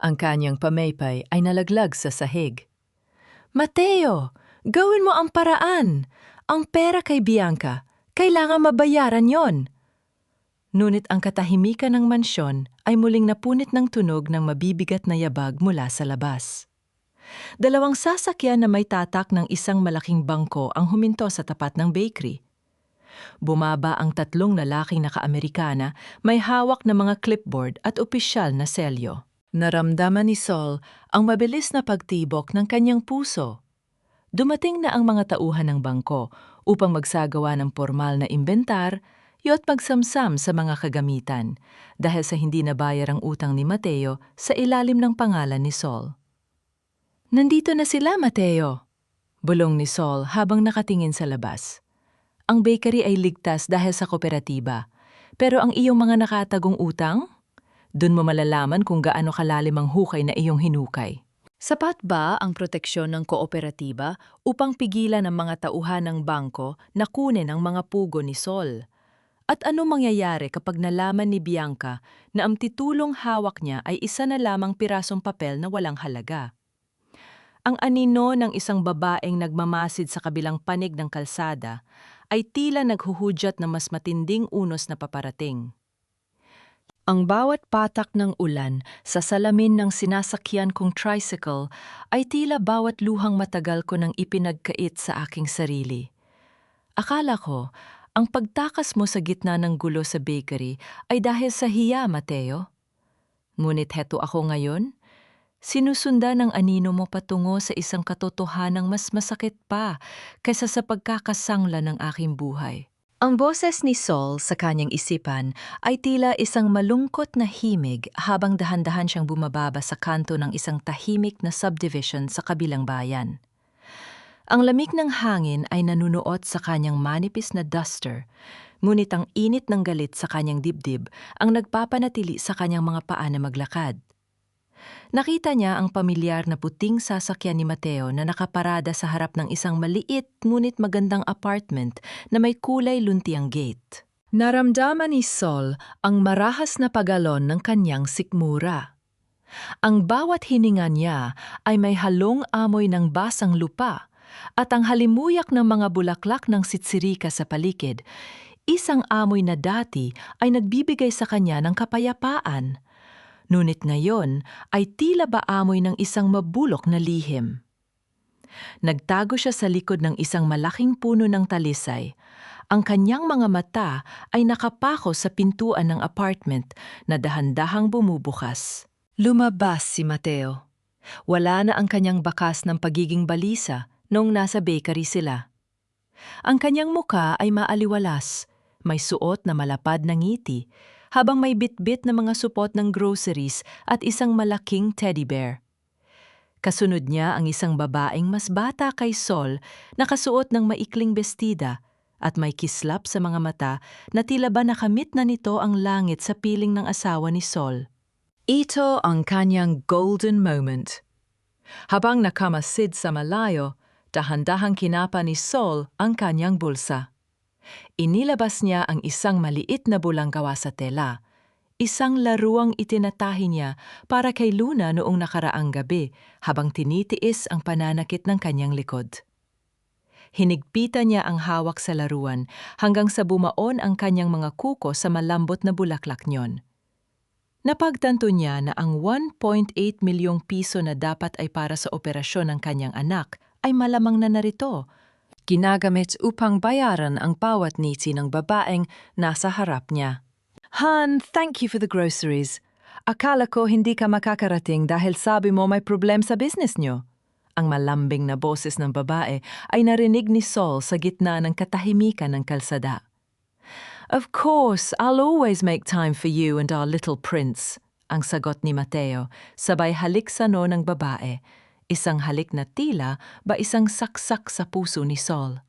Ang kanyang pamaypay ay nalaglag sa sahig. Mateo, gawin mo ang paraan. Ang pera kay Bianca, kailangan mabayaran yon. Ngunit ang katahimikan ng mansyon ay muling napunit ng tunog ng mabibigat na yabag mula sa labas. 2 sasakyan na may tatak ng isang malaking bangko ang huminto sa tapat ng bakery. Bumaba ang 3 lalaking naka-Amerikana, may hawak na mga clipboard at opisyal na selyo. Naramdaman ni Sol ang mabilis na pagtibok ng kanyang puso. Dumating na ang mga tauhan ng bangko upang magsagawa ng formal na inventar at magsamsam sa mga kagamitan dahil sa hindi nabayar ang utang ni Mateo sa ilalim ng pangalan ni Sol. Nandito na sila, Mateo, bulong ni Sol habang nakatingin sa labas. Ang bakery ay ligtas dahil sa kooperatiba. Pero ang iyong mga nakatagong utang? Doon mo malalaman kung gaano kalalim ang hukay na iyong hinukay. Sapat ba ang proteksyon ng kooperatiba upang pigilan ang mga tauhan ng bangko na kunin ang mga pugo ni Sol? At ano mangyayari kapag nalaman ni Bianca na ang titulong hawak niya ay isa na lamang pirasong papel na walang halaga? Ang anino ng isang babaeng nagmamasid sa kabilang panig ng kalsada ay tila naghuhudyat ng mas matinding unos na paparating. Ang bawat patak ng ulan sa salamin ng sinasakyan kong tricycle ay tila bawat luhang matagal ko nang ipinagkait sa aking sarili. Akala ko, ang pagtakas mo sa gitna ng gulo sa bakery ay dahil sa hiya, Mateo. Ngunit heto ako ngayon. Sinusundan ng anino mo patungo sa isang katotohanang mas masakit pa kaysa sa pagkakasangla ng aking buhay. Ang boses ni Sol sa kanyang isipan ay tila isang malungkot na himig habang dahan-dahan siyang bumababa sa kanto ng isang tahimik na subdivision sa kabilang bayan. Ang lamig ng hangin ay nanunuot sa kanyang manipis na duster, ngunit ang init ng galit sa kanyang dibdib ang nagpapanatili sa kanyang mga paa na maglakad. Nakita niya ang pamilyar na puting sasakyan ni Mateo na nakaparada sa harap ng isang maliit ngunit magandang apartment na may kulay luntiang gate. Naramdaman ni Sol ang marahas na pagalon ng kanyang sikmura. Ang bawat hininga niya ay may halong amoy ng basang lupa at ang halimuyak ng mga bulaklak ng sitsirika sa paligid, isang amoy na dati ay nagbibigay sa kanya ng kapayapaan. Ngunit ngayon ay tila ba amoy ng isang mabulok na lihim. Nagtago siya sa likod ng isang malaking puno ng talisay. Ang kanyang mga mata ay nakapako sa pintuan ng apartment na dahan-dahang bumubukas. Lumabas si Mateo. Wala na ang kanyang bakas ng pagiging balisa noong nasa bakery sila. Ang kanyang muka ay maaliwalas, may suot na malapad na ngiti, habang may bitbit na mga supot ng groceries at isang malaking teddy bear. Kasunod niya ang isang babaeng mas bata kay Sol, nakasuot ng maikling bestida at may kislap sa mga mata na tila ba nakamit na nito ang langit sa piling ng asawa ni Sol. Ito ang kanyang golden moment. Habang nakamasid sa malayo, dahan-dahang kinapa ni Sol ang kanyang bulsa. Inilabas niya ang isang maliit na bulang gawa sa tela, isang laruang itinatahi niya para kay Luna noong nakaraang gabi habang tinitiis ang pananakit ng kanyang likod. Hinigpitan niya ang hawak sa laruan hanggang sa bumaon ang kanyang mga kuko sa malambot na bulaklak niyon. Napagtanto niya na ang 1.8 milyong piso na dapat ay para sa operasyon ng kanyang anak ay malamang na narito. Ginagamit upang bayaran ang bawat niti ng babaeng nasa harap niya. Han, thank you for the groceries. Akala ko hindi ka makakarating dahil sabi mo may problem sa business niyo. Ang malambing na boses ng babae ay narinig ni Sol sa gitna ng katahimikan ng kalsada. Of course, I'll always make time for you and our little prince, ang sagot ni Mateo, sabay halik sa no ng babae. Isang halik na tila ba isang saksak sa puso ni Sol.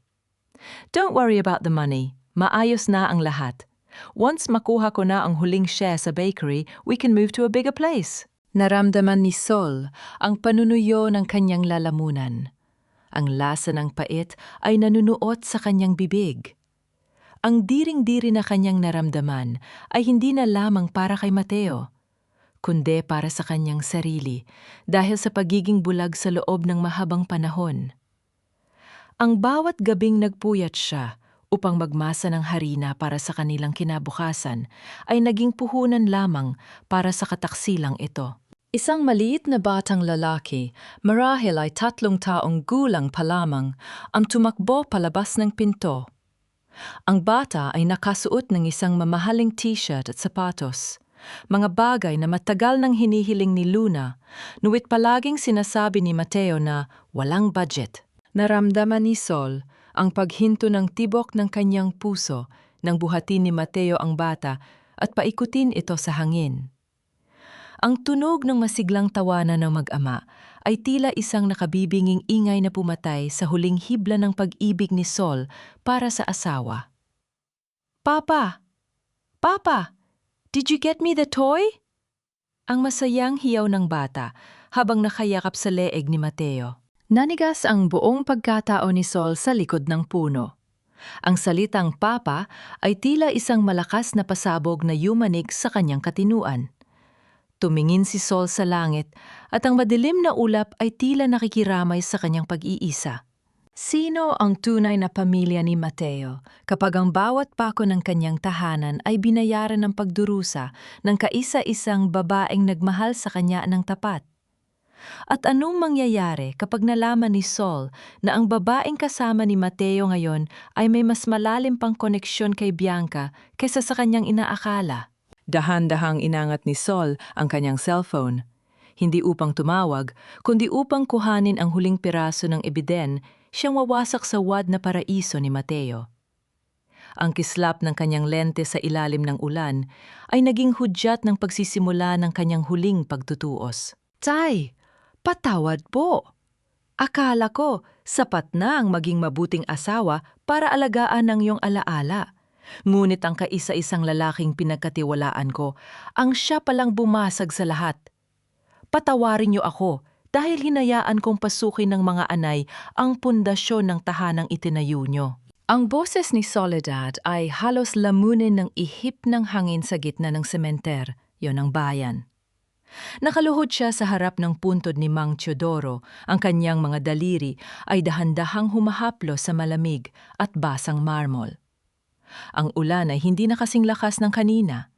Don't worry about the money. Maayos na ang lahat. Once makuha ko na ang huling share sa bakery, we can move to a bigger place. Naramdaman ni Sol ang panunuyo ng kanyang lalamunan. Ang lasa ng pait ay nanunuot sa kanyang bibig. Ang diring-diri na kanyang naramdaman ay hindi na lamang para kay Mateo, kundi para sa kanyang sarili dahil sa pagiging bulag sa loob ng mahabang panahon. Ang bawat gabing nagpuyat siya upang magmasa ng harina para sa kanilang kinabukasan ay naging puhunan lamang para sa kataksilang ito. Isang maliit na batang lalaki, marahil ay 3 taong gulang pa lamang, ang tumakbo palabas ng pinto. Ang bata ay nakasuot ng isang mamahaling t-shirt at sapatos, mga bagay na matagal nang hinihiling ni Luna, nuwit palaging sinasabi ni Mateo na walang budget. Naramdaman ni Sol ang paghinto ng tibok ng kanyang puso nang buhatin ni Mateo ang bata at paikutin ito sa hangin. Ang tunog ng masiglang tawanan ng mag-ama ay tila isang nakabibinging ingay na pumatay sa huling hibla ng pag-ibig ni Sol para sa asawa. Papa! Papa! Did you get me the toy? Ang masayang hiyaw ng bata habang nakayakap sa leeg ni Mateo. Nanigas ang buong pagkatao ni Sol sa likod ng puno. Ang salitang papa ay tila isang malakas na pasabog na yumanig sa kanyang katinuan. Tumingin si Sol sa langit at ang madilim na ulap ay tila nakikiramay sa kanyang pag-iisa. Sino ang tunay na pamilya ni Mateo kapag ang bawat pako ng kanyang tahanan ay binayaran ng pagdurusa ng kaisa-isang babaeng nagmahal sa kanya ng tapat? At anong mangyayari kapag nalaman ni Sol na ang babaeng kasama ni Mateo ngayon ay may mas malalim pang koneksyon kay Bianca kaysa sa kanyang inaakala? Dahan-dahang inangat ni Sol ang kanyang cellphone, hindi upang tumawag, kundi upang kuhanin ang huling piraso ng ebiden siyang wawasak sa wad na paraiso ni Mateo. Ang kislap ng kanyang lente sa ilalim ng ulan ay naging hudyat ng pagsisimula ng kanyang huling pagtutuos. Tay, patawad po! Akala ko, sapat na ang maging mabuting asawa para alagaan ng iyong alaala. Ngunit ang kaisa-isang lalaking pinagkatiwalaan ko, ang siya palang bumasag sa lahat. Patawarin niyo ako dahil hinayaan kong pasukin ng mga anay ang pundasyon ng tahanang itinayo niyo. Ang boses ni Soledad ay halos lamunin ng ihip ng hangin sa gitna ng sementer, yon ang bayan. Nakaluhod siya sa harap ng puntod ni Mang Teodoro, ang kanyang mga daliri ay dahan-dahang humahaplo sa malamig at basang marmol. Ang ulan ay hindi na kasing lakas ng kanina,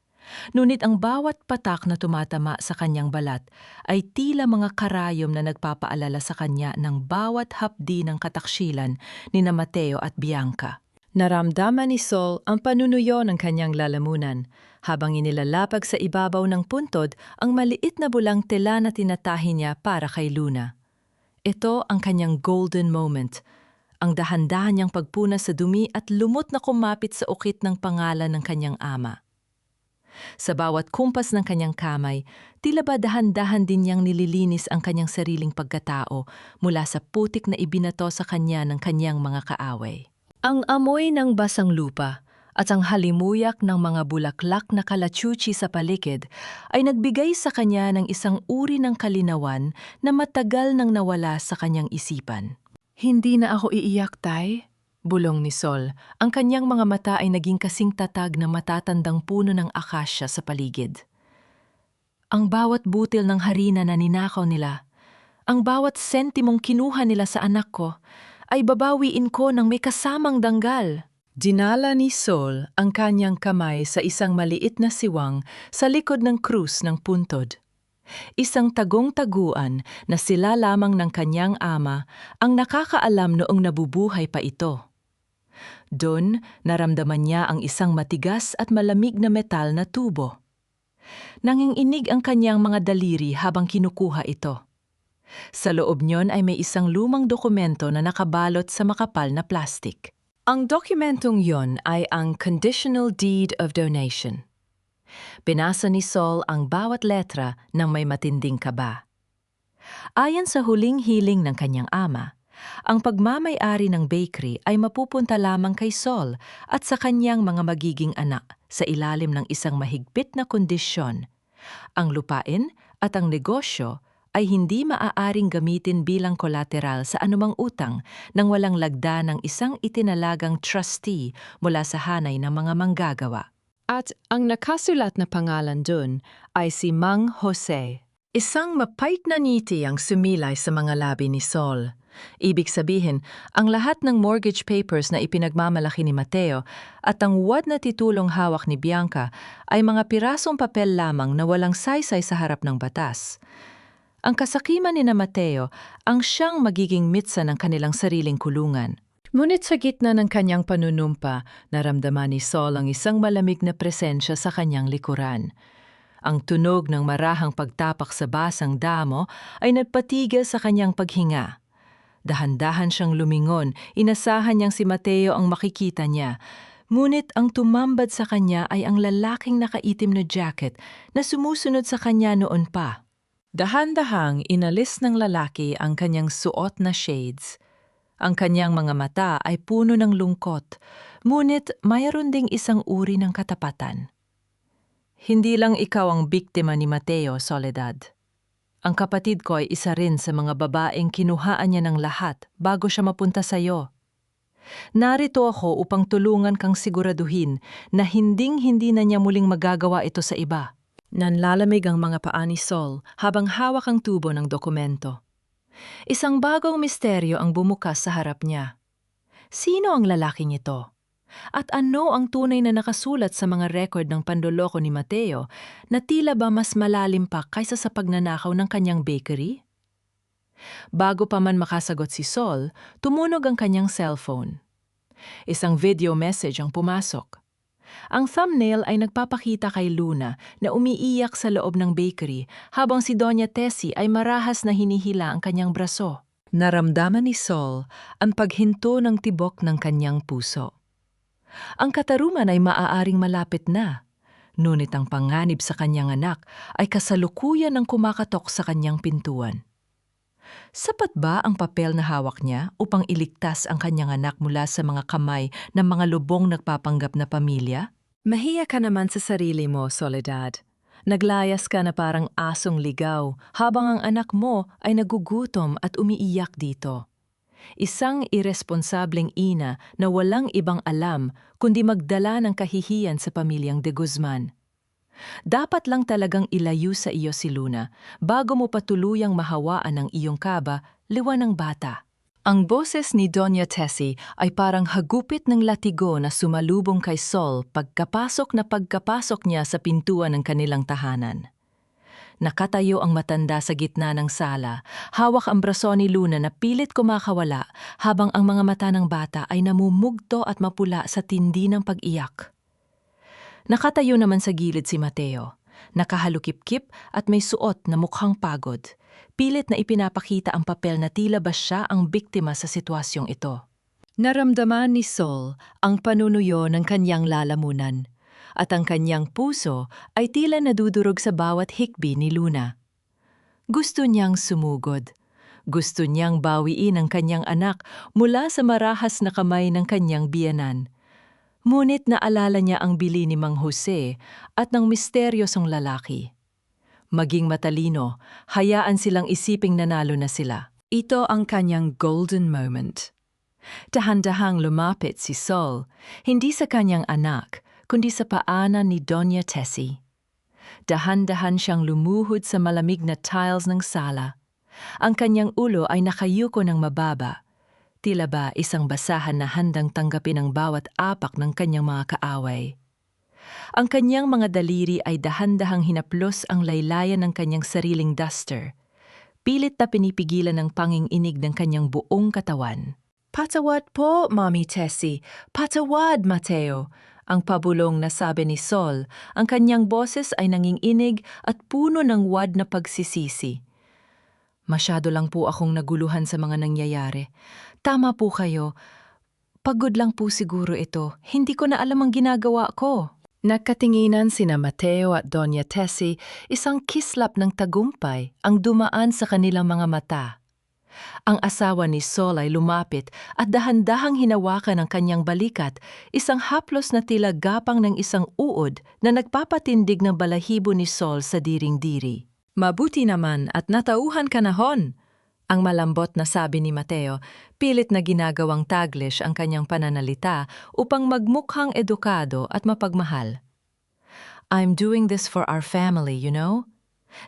ngunit ang bawat patak na tumatama sa kanyang balat ay tila mga karayom na nagpapaalala sa kanya ng bawat hapdi ng kataksilan ni na Mateo at Bianca. Naramdaman ni Sol ang panunuyo ng kanyang lalamunan habang inilalapag sa ibabaw ng puntod ang maliit na bulang tela na tinatahi niya para kay Luna. Ito ang kanyang golden moment, ang dahan-dahan niyang pagpunas sa dumi at lumot na kumapit sa ukit ng pangalan ng kanyang ama. Sa bawat kumpas ng kanyang kamay, tila ba dahan-dahan din niyang nililinis ang kanyang sariling pagkatao mula sa putik na ibinato sa kanya ng kanyang mga kaaway. Ang amoy ng basang lupa at ang halimuyak ng mga bulaklak na kalachuchi sa paligid ay nagbigay sa kanya ng isang uri ng kalinawan na matagal nang nawala sa kanyang isipan. Hindi na ako iiyak, Tay, bulong ni Sol. Ang kanyang mga mata ay naging kasing tatag ng matatandang puno ng akasya sa paligid. Ang bawat butil ng harina na ninakaw nila, ang bawat sentimong kinuha nila sa anak ko, ay babawiin ko ng may kasamang danggal. Dinala ni Sol ang kanyang kamay sa isang maliit na siwang sa likod ng krus ng puntod. Isang tagong-taguan na sila lamang ng kanyang ama ang nakakaalam noong nabubuhay pa ito. Doon, naramdaman niya ang isang matigas at malamig na metal na tubo. Nanginginig ang kanyang mga daliri habang kinukuha ito. Sa loob niyon ay may isang lumang dokumento na nakabalot sa makapal na plastik. Ang dokumentong yon ay ang Conditional Deed of Donation. Binasa ni Sol ang bawat letra ng may matinding kaba. Ayon sa huling hiling ng kanyang ama, ang pagmamay-ari ng bakery ay mapupunta lamang kay Sol at sa kanyang mga magiging anak sa ilalim ng isang mahigpit na kondisyon. Ang lupain at ang negosyo ay hindi maaaring gamitin bilang kolateral sa anumang utang nang walang lagda ng isang itinalagang trustee mula sa hanay ng mga manggagawa. At ang nakasulat na pangalan dun ay si Mang Jose. Isang mapait na ngiti ang sumilay sa mga labi ni Sol. Ibig sabihin, ang lahat ng mortgage papers na ipinagmamalaki ni Mateo at ang wad na titulong hawak ni Bianca ay mga pirasong papel lamang na walang saysay sa harap ng batas. Ang kasakiman ni na Mateo ang siyang magiging mitsa ng kanilang sariling kulungan. Ngunit sa gitna ng kanyang panunumpa, naramdaman ni Sol ang isang malamig na presensya sa kanyang likuran. Ang tunog ng marahang pagtapak sa basang damo ay nagpatigil sa kanyang paghinga. Dahan-dahan siyang lumingon, inasahan niyang si Mateo ang makikita niya. Ngunit ang tumambad sa kanya ay ang lalaking nakaitim na jacket na sumusunod sa kanya noon pa. Dahan-dahang inalis ng lalaki ang kanyang suot na shades. Ang kanyang mga mata ay puno ng lungkot, ngunit mayroon ding isang uri ng katapatan. Hindi lang ikaw ang biktima ni Mateo, Soledad. Ang kapatid ko ay isa rin sa mga babaeng kinuhaan niya ng lahat bago siya mapunta sa iyo. Narito ako upang tulungan kang siguraduhin na hinding-hindi na niya muling magagawa ito sa iba. Nanlalamig ang mga paa ni Sol habang hawak ang tubo ng dokumento. Isang bagong misteryo ang bumukas sa harap niya. Sino ang lalaking ito? At ano ang tunay na nakasulat sa mga record ng panloloko ni Mateo na tila ba mas malalim pa kaysa sa pagnanakaw ng kanyang bakery? Bago pa man makasagot si Sol, tumunog ang kanyang cellphone. Isang video message ang pumasok. Ang thumbnail ay nagpapakita kay Luna na umiiyak sa loob ng bakery habang si Doña Tessie ay marahas na hinihila ang kanyang braso. Naramdaman ni Sol ang paghinto ng tibok ng kanyang puso. Ang katarungan ay maaaring malapit na, ngunit ang panganib sa kanyang anak ay kasalukuyan ng kumakatok sa kanyang pintuan. Sapat ba ang papel na hawak niya upang iligtas ang kanyang anak mula sa mga kamay ng mga lubong nagpapanggap na pamilya? Mahiya ka naman sa sarili mo, Soledad. Naglayas ka na parang asong ligaw habang ang anak mo ay nagugutom at umiiyak dito. Isang irresponsableng ina na walang ibang alam kundi magdala ng kahihiyan sa pamilyang de Guzman. Dapat lang talagang ilayo sa iyo si Luna bago mo patuluyang mahawaan ang iyong kaba, liwan ng bata. Ang boses ni Doña Tessie ay parang hagupit ng latigo na sumalubong kay Sol pagkapasok niya sa pintuan ng kanilang tahanan. Nakatayo ang matanda sa gitna ng sala, hawak ang braso ni Luna na pilit kumakawala habang ang mga mata ng bata ay namumugto at mapula sa tindi ng pag-iyak. Nakatayo naman sa gilid si Mateo, nakahalukip-kip at may suot na mukhang pagod. Pilit na ipinapakita ang papel na tila ba siya ang biktima sa sitwasyong ito. Naramdaman ni Sol ang panunuyo ng kanyang lalamunan, at ang kanyang puso ay tila nadudurog sa bawat hikbi ni Luna. Gusto niyang sumugod. Gusto niyang bawiin ang kanyang anak mula sa marahas na kamay ng kanyang biyenan. Ngunit naalala niya ang bili ni Mang Jose at ng misteryosong lalaki. Maging matalino, hayaan silang isiping nanalo na sila. Ito ang kanyang golden moment. Dahan-dahang lumapit si Sol, hindi sa kanyang anak, kundi sa paanan ni Doña Tessie. Dahan-dahan siyang lumuhod sa malamig na tiles ng sala. Ang kanyang ulo ay nakayuko ng mababa. Tila ba isang basahan na handang tanggapin ang bawat apak ng kanyang mga kaaway. Ang kanyang mga daliri ay dahan-dahang hinaplos ang laylayan ng kanyang sariling duster. Pilit na pinipigilan ng panging-inig ng kanyang buong katawan. "Patawad po, Mommy Tessie. Patawad, Mateo." Ang pabulong na sabi ni Sol, ang kanyang boses ay nanginginig at puno ng wad na pagsisisi. "Masyado lang po akong naguluhan sa mga nangyayari. Tama po kayo. Pagod lang po siguro ito. Hindi ko na alam ang ginagawa ko." Nagkatinginan sina Mateo at Doña Tessie, isang kislap ng tagumpay ang dumaan sa kanilang mga mata. Ang asawa ni Sol ay lumapit at dahan-dahang hinawakan ang kanyang balikat, isang haplos na tila gapang ng isang uod na nagpapatindig ng balahibo ni Sol sa diring-diri. "Mabuti naman at natauhan ka na hon," ang malambot na sabi ni Mateo, pilit na ginagawang taglish ang kanyang pananalita upang magmukhang edukado at mapagmahal. "I'm doing this for our family, you know?"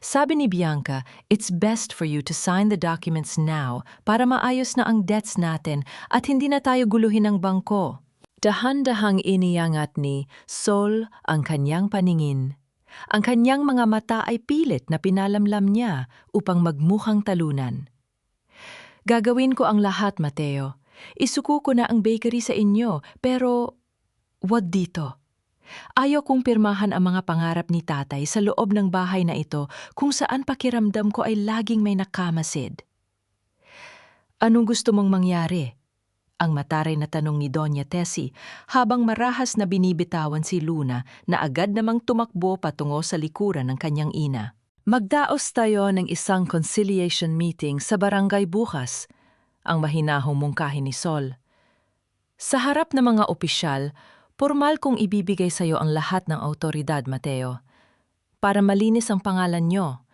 Sabi ni Bianca, "It's best for you to sign the documents now para maayos na ang debts natin at hindi na tayo guluhin ng bangko." Dahan-dahang iniangat ni Sol ang kanyang paningin. Ang kanyang mga mata ay pilit na pinalamlam niya upang magmukhang talunan. "Gagawin ko ang lahat, Mateo. Isuko ko na ang bakery sa inyo, pero wag dito. Ayaw kong pirmahan ang mga pangarap ni tatay sa loob ng bahay na ito kung saan pakiramdam ko ay laging may nakamasid." "Anong gusto mong mangyari?" ang mataray na tanong ni Doña Tessie habang marahas na binibitawan si Luna na agad namang tumakbo patungo sa likuran ng kanyang ina. "Magdaos tayo ng isang conciliation meeting sa barangay bukas," ang mahinahong mungkahi ni Sol. "Sa harap ng mga opisyal, formal kong ibibigay sa iyo ang lahat ng awtoridad, Mateo, para malinis ang pangalan nyo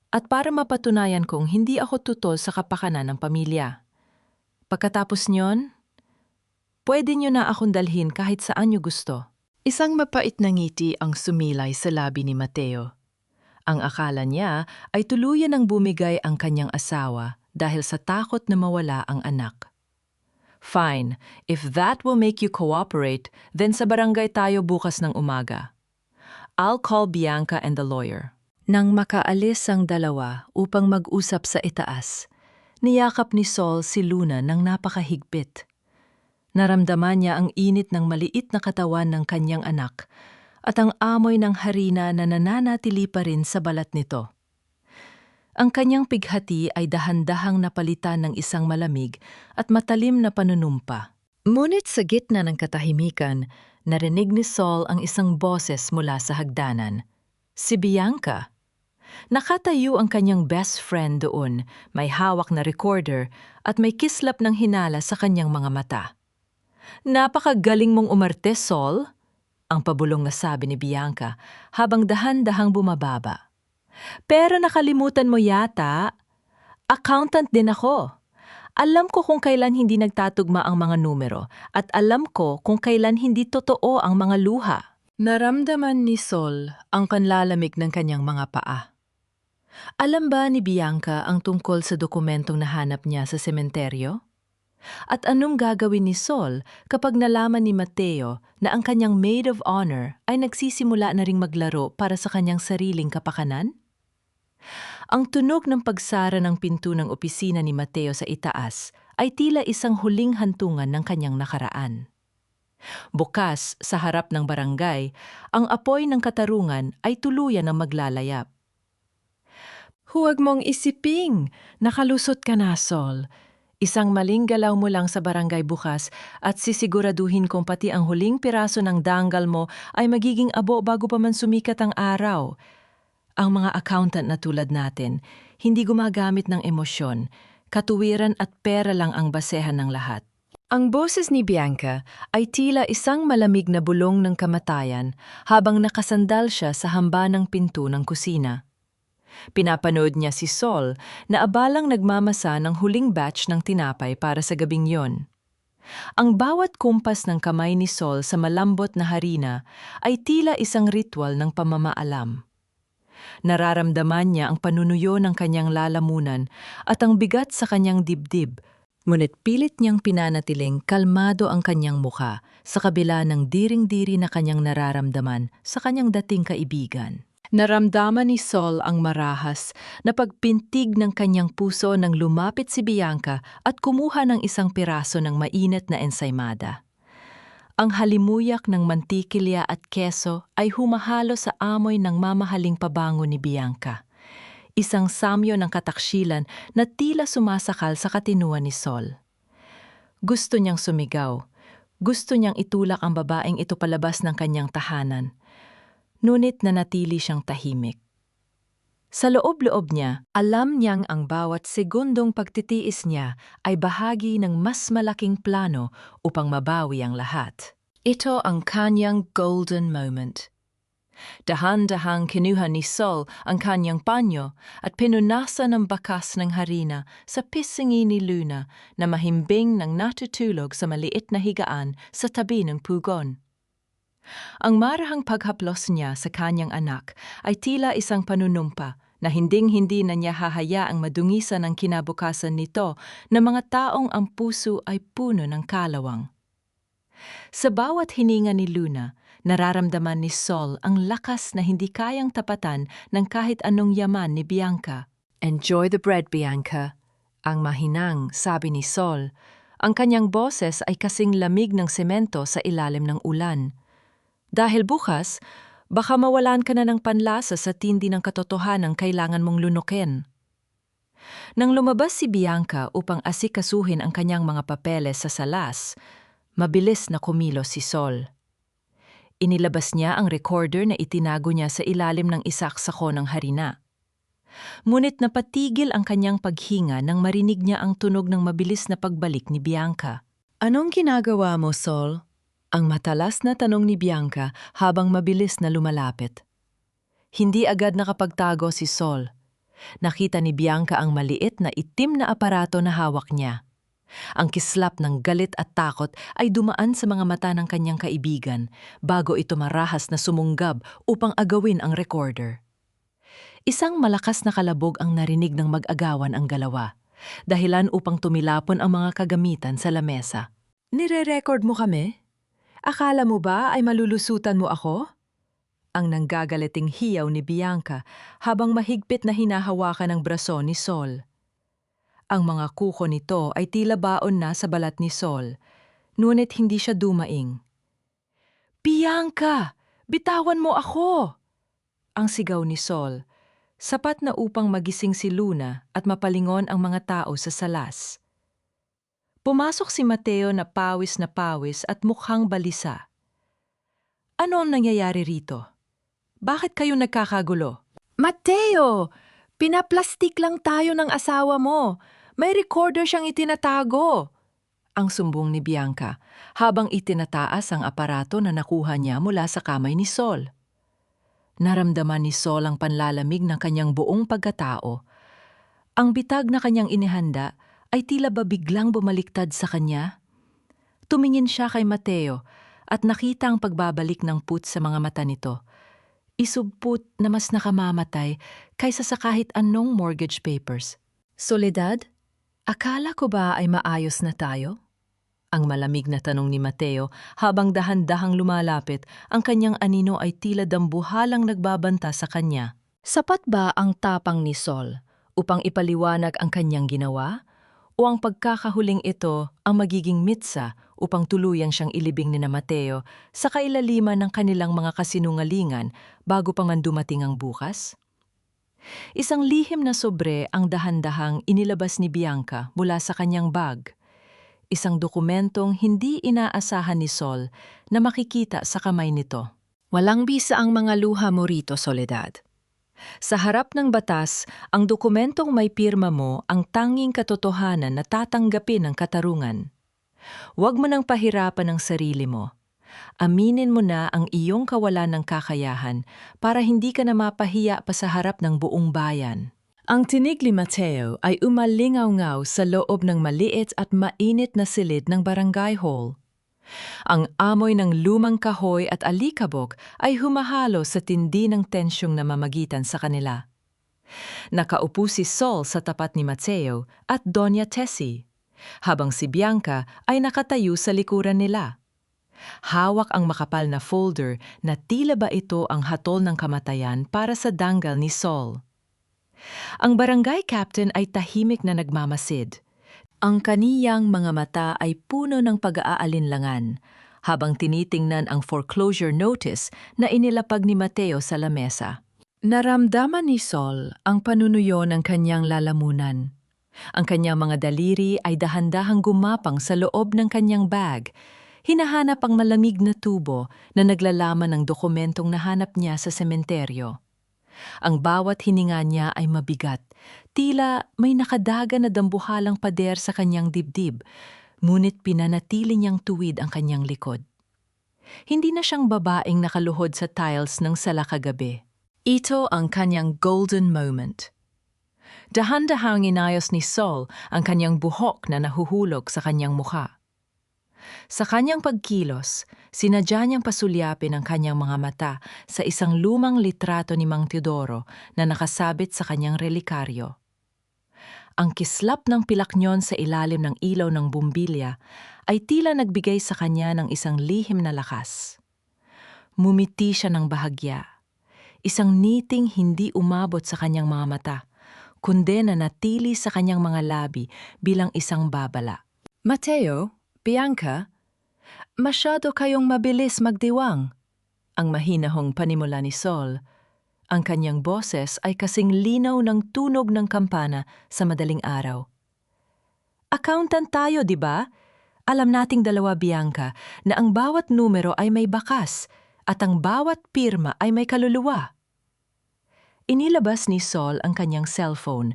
at para mapatunayan kong hindi ako tutol sa kapakanan ng pamilya. Pagkatapos nyon, pwede nyo na akong dalhin kahit saan nyo gusto." Isang mapait na ngiti ang sumilay sa labi ni Mateo. Ang akala niya ay tuluyan ng bumigay ang kanyang asawa dahil sa takot na mawala ang anak. "Fine, if that will make you cooperate, then sa barangay tayo bukas ng umaga. I'll call Bianca and the lawyer." Nang makaalis ang dalawa upang mag-usap sa itaas, niyakap ni Sol si Luna ng napakahigpit. Naramdaman niya ang init ng maliit na katawan ng kanyang anak at ang amoy ng harina na nananatili pa rin sa balat nito. Ang kanyang pighati ay dahan-dahang napalitan ng isang malamig at matalim na panunumpa. Ngunit sa gitna ng katahimikan, narinig ni Sol ang isang boses mula sa hagdanan. Si Bianca. Nakatayo ang kanyang best friend doon, may hawak na recorder at may kislap ng hinala sa kanyang mga mata. Napakagaling mong umarte, Sol, ang pabulong na sabi ni Bianca habang dahan-dahang bumababa. Pero nakalimutan mo yata, accountant din ako. Alam ko kung kailan hindi nagtatugma ang mga numero at alam ko kung kailan hindi totoo ang mga luha. Naramdaman ni Sol ang kanlalamig ng kanyang mga paa. Alam ba ni Bianca ang tungkol sa dokumentong nahanap niya sa sementeryo? At anong gagawin ni Sol kapag nalaman ni Mateo na ang kanyang maid of honor ay nagsisimula na ring maglaro para sa kanyang sariling kapakanan? Ang tunog ng pagsara ng pinto ng opisina ni Mateo sa itaas ay tila isang huling hantungan ng kanyang nakaraan. Bukas sa harap ng barangay, ang apoy ng katarungan ay tuluyan ng maglalayap. Huwag mong isiping, nakalusot ka na, Sol. Isang maling galaw mo lang sa barangay bukas at sisiguraduhin kong pati ang huling piraso ng danggal mo ay magiging abo bago pa man sumikat ang araw. Ang mga accountant na tulad natin, hindi gumagamit ng emosyon, katuwiran at pera lang ang basehan ng lahat. Ang boses ni Bianca ay tila isang malamig na bulong ng kamatayan habang nakasandal siya sa hamba ng pinto ng kusina. Pinapanood niya si Sol na abalang nagmamasa ng huling batch ng tinapay para sa gabing yon. Ang bawat kumpas ng kamay ni Sol sa malambot na harina ay tila isang ritual ng pamamaalam. Nararamdaman niya ang panunuyo ng kanyang lalamunan at ang bigat sa kanyang dibdib, ngunit pilit niyang pinanatiling kalmado ang kanyang mukha sa kabila ng diring-diri na kanyang nararamdaman sa kanyang dating kaibigan. Naramdaman ni Sol ang marahas na pagpintig ng kanyang puso nang lumapit si Bianca at kumuha ng isang piraso ng mainit na ensaymada. Ang halimuyak ng mantikilya at keso ay humahalo sa amoy ng mamahaling pabango ni Bianca. Isang samyo ng kataksilan na tila sumasakal sa katinuan ni Sol. Gusto niyang sumigaw. Gusto niyang itulak ang babaeng ito palabas ng kanyang tahanan. Ngunit nanatili siyang tahimik. Sa loob-loob niya, alam niyang ang bawat segundong pagtitiis niya ay bahagi ng mas malaking plano upang mabawi ang lahat. Ito ang kanyang golden moment. Dahan-dahang kinuha ni Sol ang kanyang panyo at pinunasan ng bakas ng harina sa pisingi ni Luna na mahimbing ng natutulog sa maliit na higaan sa tabi ng pugon. Ang marahang paghaplos niya sa kanyang anak ay tila isang panunumpa na hinding-hindi na niya hahayaang madungisan ang kinabukasan nito na mga taong ang puso ay puno ng kalawang. Sa bawat hininga ni Luna, nararamdaman ni Sol ang lakas na hindi kayang tapatan ng kahit anong yaman ni Bianca. "Enjoy the bread, Bianca," ang mahinang sabi ni Sol. Ang kanyang boses ay kasing lamig ng semento sa ilalim ng ulan. Dahil bukas, baka mawalan ka na ng panlasa sa tindi ng katotohanan kailangan mong lunukin. Nang lumabas si Bianca upang asikasuhin ang kanyang mga papeles sa salas, mabilis na kumilos si Sol. Inilabas niya ang recorder na itinago niya sa ilalim ng isaksako ng harina. Ngunit napatigil ang kanyang paghinga nang marinig niya ang tunog ng mabilis na pagbalik ni Bianca. "Anong ginagawa mo, Sol?" Ang matalas na tanong ni Bianca habang mabilis na lumalapit. Hindi agad nakapagtago si Sol. Nakita ni Bianca ang maliit na itim na aparato na hawak niya. Ang kislap ng galit at takot ay dumaan sa mga mata ng kanyang kaibigan bago ito marahas na sumunggab upang agawin ang recorder. Isang malakas na kalabog ang narinig ng mag-agawan ang dalawa, dahilan upang tumilapon ang mga kagamitan sa lamesa. "Nire-record mo kami? Akala mo ba ay malulusutan mo ako?" Ang nanggagaliting hiyaw ni Bianca habang mahigpit na hinahawakan ang braso ni Sol. Ang mga kuko nito ay tila baon na sa balat ni Sol, ngunit hindi siya dumaing. "Bianca! Bitawan mo ako!" Ang sigaw ni Sol, sapat na upang magising si Luna at mapalingon ang mga tao sa salas. Pumasok si Mateo na pawis at mukhang balisa. "Ano ang nangyayari rito? Bakit kayo nagkakagulo?" Mateo! Pinaplastik lang tayo ng asawa mo. May recorder siyang itinatago. Ang sumbong ni Bianca habang itinataas ang aparato na nakuha niya mula sa kamay ni Sol. Naramdaman ni Sol ang panlalamig ng kanyang buong pagkatao. Ang bitag na kanyang inihanda ay tila ba biglang bumaliktad sa kanya. Tumingin siya kay Mateo at nakita ang pagbabalik ng put sa mga mata nito. Isugput na mas nakamamatay kaysa sa kahit anong mortgage papers. Soledad, akala ko ba ay maayos na tayo? Ang malamig na tanong ni Mateo habang dahan-dahang lumalapit, ang kanyang anino ay tila dambuhalang nagbabanta sa kanya. Sapat ba ang tapang ni Sol upang ipaliwanag ang kanyang ginawa? O ang pagkakahuling ito ang magiging mitsa upang tuluyang siyang ilibing ni na Mateo sa kailaliman ng kanilang mga kasinungalingan bago pa man dumating ang bukas? Isang lihim na sobre ang dahan-dahang inilabas ni Bianca mula sa kanyang bag. Isang dokumentong hindi inaasahan ni Sol na makikita sa kamay nito. Walang bisa ang mga luha mo rito, Soledad. Sa harap ng batas, ang dokumentong may pirma mo ang tanging katotohanan na tatanggapin ng katarungan. Huwag mo nang pahirapan ang sarili mo. Aminin mo na ang iyong kawalan ng kakayahan para hindi ka na mapahiya pa sa harap ng buong bayan. Ang tinig ni Mateo ay umalingaw-ngaw sa loob ng maliit at mainit na silid ng barangay hall. Ang amoy ng lumang kahoy at alikabok ay humahalo sa tindi ng tensyong namamagitan sa kanila. Nakaupo si Sol sa tapat ni Mateo at Doña Tessie, habang si Bianca ay nakatayo sa likuran nila. Hawak ang makapal na folder na tila ba ito ang hatol ng kamatayan para sa danggal ni Sol. Ang barangay captain ay tahimik na nagmamasid. Ang kaniyang mga mata ay puno ng pag-aalinlangan habang tinitingnan ang foreclosure notice na inilapag ni Mateo sa lamesa. Naramdaman ni Sol ang panunuyo ng kanyang lalamunan. Ang kanyang mga daliri ay dahan-dahang gumapang sa loob ng kanyang bag. Hinahanap ang malamig na tubo na naglalaman ng dokumentong nahanap niya sa sementeryo. Ang bawat hininga niya ay mabigat. Tila may nakadaga na dambuhalang pader sa kanyang dibdib, ngunit pinanatili niyang tuwid ang kanyang likod. Hindi na siyang babaeng nakaluhod sa tiles ng sala kagabi. Ito ang kanyang golden moment. Dahan-dahang inayos ni Sol ang kanyang buhok na nahuhulog sa kanyang mukha. Sa kanyang pagkilos, sinadya niyang pasulyapin ang kanyang mga mata sa isang lumang litrato ni Mang Teodoro na nakasabit sa kanyang relikaryo. Ang kislap ng pilaknyon sa ilalim ng ilaw ng bumbilya ay tila nagbigay sa kanya ng isang lihim na lakas. Mumiti siya ng bahagya. Isang niting hindi umabot sa kanyang mga mata, kundi na natili sa kanyang mga labi bilang isang babala. Mateo, Bianca, masyado kayong mabilis magdiwang. Ang mahinahong panimula ni Sol. Ang kanyang boses ay kasing linaw ng tunog ng kampana sa madaling araw. Accountant tayo, di ba? Alam nating dalawa, Bianca, na ang bawat numero ay may bakas at ang bawat pirma ay may kaluluwa. Inilabas ni Sol ang kanyang cellphone.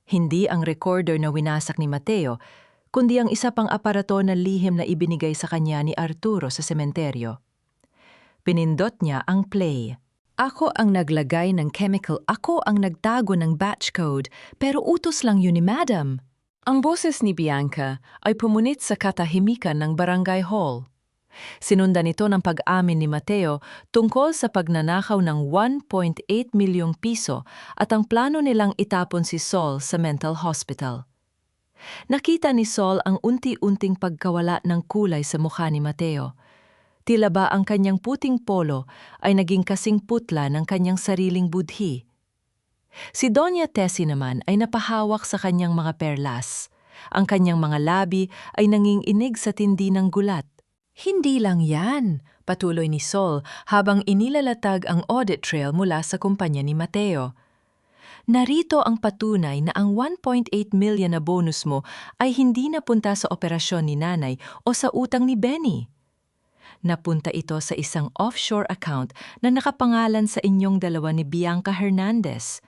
Hindi ang recorder na winasak ni Mateo, kundi ang isa pang aparato na lihim na ibinigay sa kanya ni Arturo sa sementeryo. Pinindot niya ang play. Ako ang naglagay ng chemical, ako ang nagtago ng batch code, pero utos lang yun ni Madam. Ang boses ni Bianca ay pumunit sa katahimikan ng barangay hall. Sinundan ito ng pag-amin ni Mateo tungkol sa pagnanakaw ng 1.8 milyong piso at ang plano nilang itapon si Sol sa mental hospital. Nakita ni Sol ang unti-unting pagkawala ng kulay sa mukha ni Mateo. Tila ba ang kanyang puting polo ay naging kasing putla ng kanyang sariling budhi. Si Doña Tessie naman ay napahawak sa kanyang mga perlas. Ang kanyang mga labi ay nanginginig sa tindi ng gulat. Hindi lang yan, patuloy ni Sol habang inilalatag ang audit trail mula sa kumpanya ni Mateo. Narito ang patunay na ang 1.8 million na bonus mo ay hindi napunta sa operasyon ni nanay o sa utang ni Benny. Napunta ito sa isang offshore account na nakapangalan sa inyong dalawa ni Bianca Hernandez.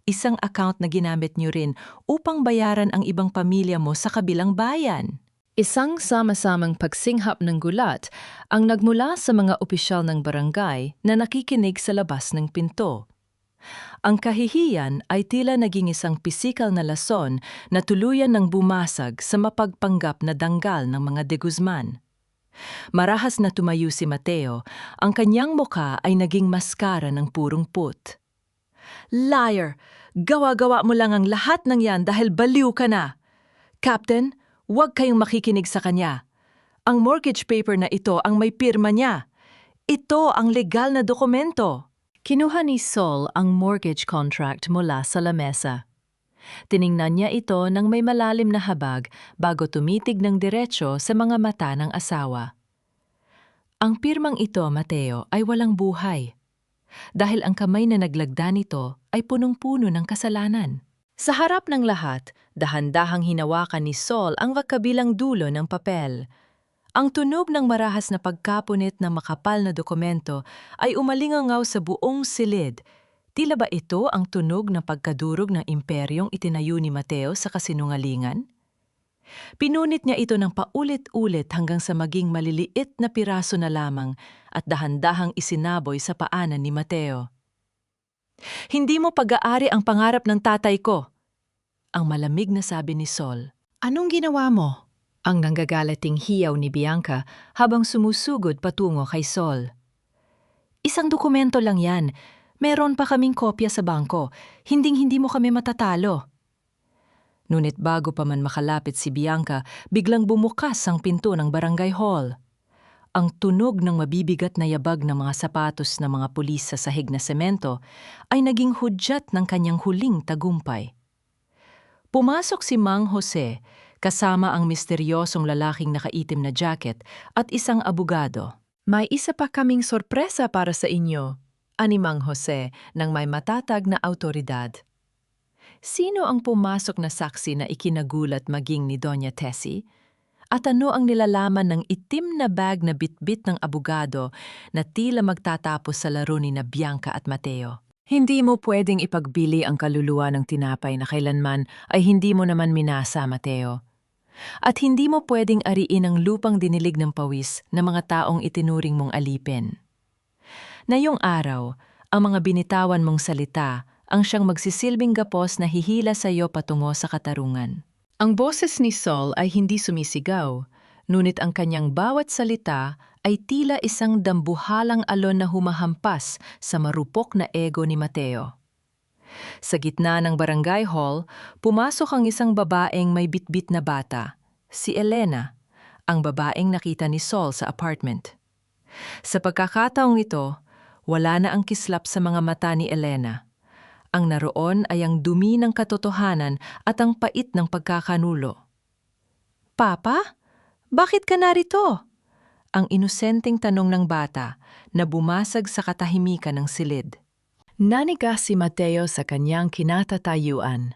Isang account na ginamit niyo rin upang bayaran ang ibang pamilya mo sa kabilang bayan. Isang sama-samang pagsinghap ng gulat ang nagmula sa mga opisyal ng barangay na nakikinig sa labas ng pinto. Ang kahihiyan ay tila naging isang pisikal na lason na tuluyan ng bumasag sa mapagpanggap na danggal ng mga de Guzman. Marahas na tumayo si Mateo, ang kanyang muka ay naging maskara ng purong put. Liar! Gawa-gawa mo lang ang lahat ng yan dahil baliw ka na! Captain, huwag kayong makikinig sa kanya. Ang mortgage paper na ito ang may pirma niya. Ito ang legal na dokumento. Kinuha ni Sol ang mortgage contract mula sa lamesa. Tiningnan niya ito ng may malalim na habag bago tumitig ng diretsyo sa mga mata ng asawa. Ang pirmang ito, Mateo, ay walang buhay. Dahil ang kamay na naglagda nito ay punong-puno ng kasalanan. Sa harap ng lahat, dahan-dahang hinawakan ni Sol ang kabilang dulo ng papel. Ang tunog ng marahas na pagkapunit ng makapal na dokumento ay umalingangaw sa buong silid. Tila ba ito ang tunog ng pagkadurog ng imperyong itinayo ni Mateo sa kasinungalingan? Pinunit niya ito ng paulit-ulit hanggang sa maging maliliit na piraso na lamang at dahan-dahang isinaboy sa paanan ni Mateo. Hindi mo pag-aari ang pangarap ng tatay ko, ang malamig na sabi ni Sol. Anong ginawa mo? Ang nanggagalating hiyaw ni Bianca habang sumusugod patungo kay Sol. Isang dokumento lang yan. Meron pa kaming kopya sa bangko. Hinding-hindi mo kami matatalo. Ngunit bago pa man makalapit si Bianca, biglang bumukas ang pinto ng barangay hall. Ang tunog ng mabibigat na yabag ng mga sapatos ng mga pulis sa sahig na semento ay naging hudyat ng kanyang huling tagumpay. Pumasok si Mang Jose kasama ang misteryosong lalaking nakaitim na jacket at isang abogado. May isa pa kaming sorpresa para sa inyo, ani Mang Jose ng may matatag na awtoridad. Sino ang pumasok na saksi na ikinagulat maging ni Doña Tessie? At ano ang nilalaman ng itim na bag na bitbit ng abogado na tila magtatapos sa laro ni na Bianca at Mateo? Hindi mo pwedeng ipagbili ang kaluluwa ng tinapay na kailanman ay hindi mo naman minasa, Mateo. At hindi mo pwedeng ariin ang lupang dinilig ng pawis na mga taong itinuring mong alipin. Ngayong araw, ang mga binitawan mong salita ang siyang magsisilbing gapos na hihila sa iyo patungo sa katarungan. Ang boses ni Sol ay hindi sumisigaw, ngunit ang kanyang bawat salita ay tila isang dambuhalang alon na humahampas sa marupok na ego ni Mateo. Sa gitna ng barangay hall, pumasok ang isang babaeng may bitbit na bata, si Elena, ang babaeng nakita ni Sol sa apartment. Sa pagkakataong ito, wala na ang kislap sa mga mata ni Elena. Ang naroon ay ang dumi ng katotohanan at ang pait ng pagkakanulo. Papa, bakit ka narito? Ang inosenteng tanong ng bata na bumasag sa katahimikan ng silid. Nanigas si Mateo sa kanyang kinatatayuan.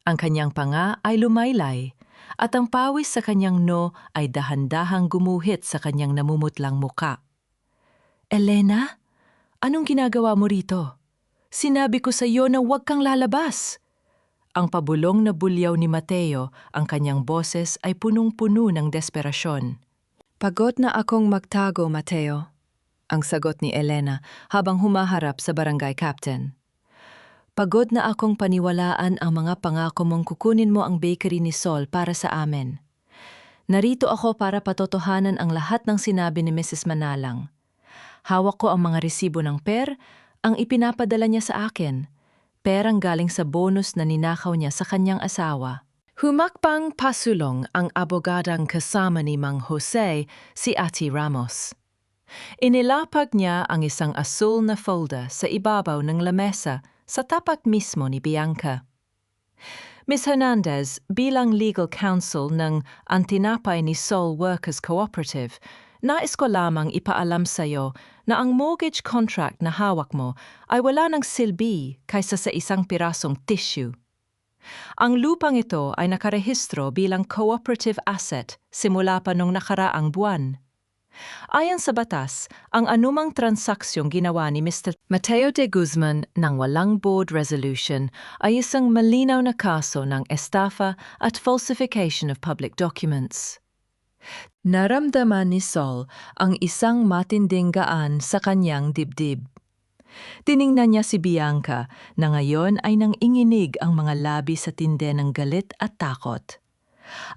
Ang kanyang panga ay lumaylay at ang pawis sa kanyang no ay dahan-dahang gumuhit sa kanyang namumutlang muka. Elena, anong ginagawa mo rito? Sinabi ko sa iyo na huwag kang lalabas. Ang pabulong na bulyaw ni Mateo, ang kanyang boses ay punong-puno ng desperasyon. Pagod na akong magtago, Mateo, ang sagot ni Elena habang humaharap sa barangay captain. Pagod na akong paniwalaan ang mga pangako mong kukunin mo ang bakery ni Sol para sa amin. Narito ako para patotohanan ang lahat ng sinabi ni Mrs. Manalang. Hawak ko ang mga resibo ng ang ipinapadala niya sa akin, perang galing sa bonus na ninakaw niya sa kanyang asawa. Humakbang pasulong ang abogadang kasama ni Mang Jose, si Ate Ramos. Inilapag niya ang isang asul na folder sa ibabaw ng lamesa sa tapat mismo ni Bianca. Ms. Hernandez, bilang legal counsel ng Antinapay ni Sol Workers Cooperative, nais ko lamang ipaalam sa iyo na ang mortgage contract na hawak mo ay wala ng silbi kaysa sa isang pirasong tissue. Ang lupang ito ay nakarehistro bilang cooperative asset simula pa nung nakaraang buwan. Ayon sa batas, ang anumang transaksyong ginawa ni Mr. Mateo de Guzman ng walang board resolution ay isang malinaw na kaso ng estafa at falsification of public documents. Naramdaman ni Sol ang isang matinding gaan sa kanyang dibdib. Tiningnan niya si Bianca na ngayon ay nanginginig ang mga labi sa tinde ng galit at takot.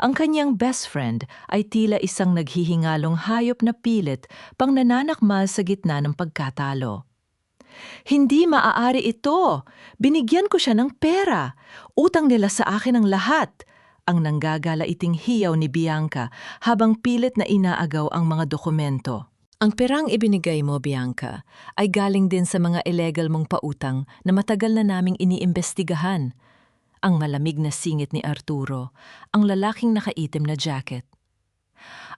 Ang kanyang best friend ay tila isang naghihingalong hayop na pilit pang nananakmal sa gitna ng pagkatalo. Hindi maaari ito! Binigyan ko siya ng pera! Utang nila sa akin ang lahat! Ang nanggagala-iting hiyaw ni Bianca habang pilit na inaagaw ang mga dokumento. Ang perang ibinigay mo, Bianca, ay galing din sa mga illegal mong pautang na matagal na naming iniimbestigahan. Ang malamig na singit ni Arturo, ang lalaking nakaitim na jacket.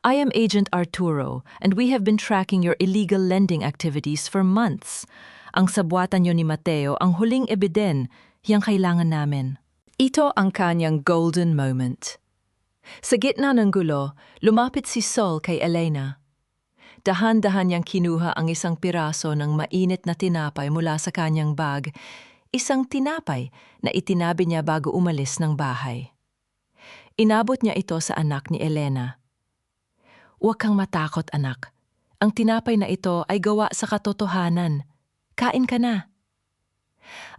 I am Agent Arturo and we have been tracking your illegal lending activities for months. Ang sabwatan niyo ni Mateo ang huling ebiden, yang kailangan namin. Ito ang kanyang golden moment. Sa gitna ng gulo, lumapit si Sol kay Elena. Dahan-dahan niyang kinuha ang isang piraso ng mainit na tinapay mula sa kanyang bag, isang tinapay na itinabi niya bago umalis ng bahay. Inabot niya ito sa anak ni Elena. Huwag kang matakot, anak. Ang tinapay na ito ay gawa sa katotohanan. Kain ka na.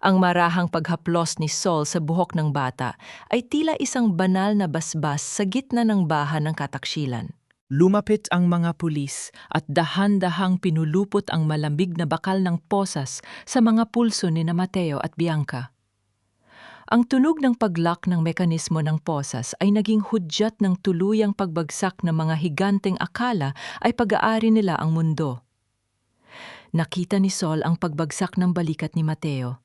Ang marahang paghaplos ni Sol sa buhok ng bata ay tila isang banal na basbas sa gitna ng bahan ng kataksilan. Lumapit ang mga pulis at dahan-dahang pinulupot ang malamig na bakal ng posas sa mga pulso ni na Mateo at Bianca. Ang tunog ng paglock ng mekanismo ng posas ay naging hudyat ng tuluyang pagbagsak ng mga higanteng akala ay pag-aari nila ang mundo. Nakita ni Sol ang pagbagsak ng balikat ni Mateo.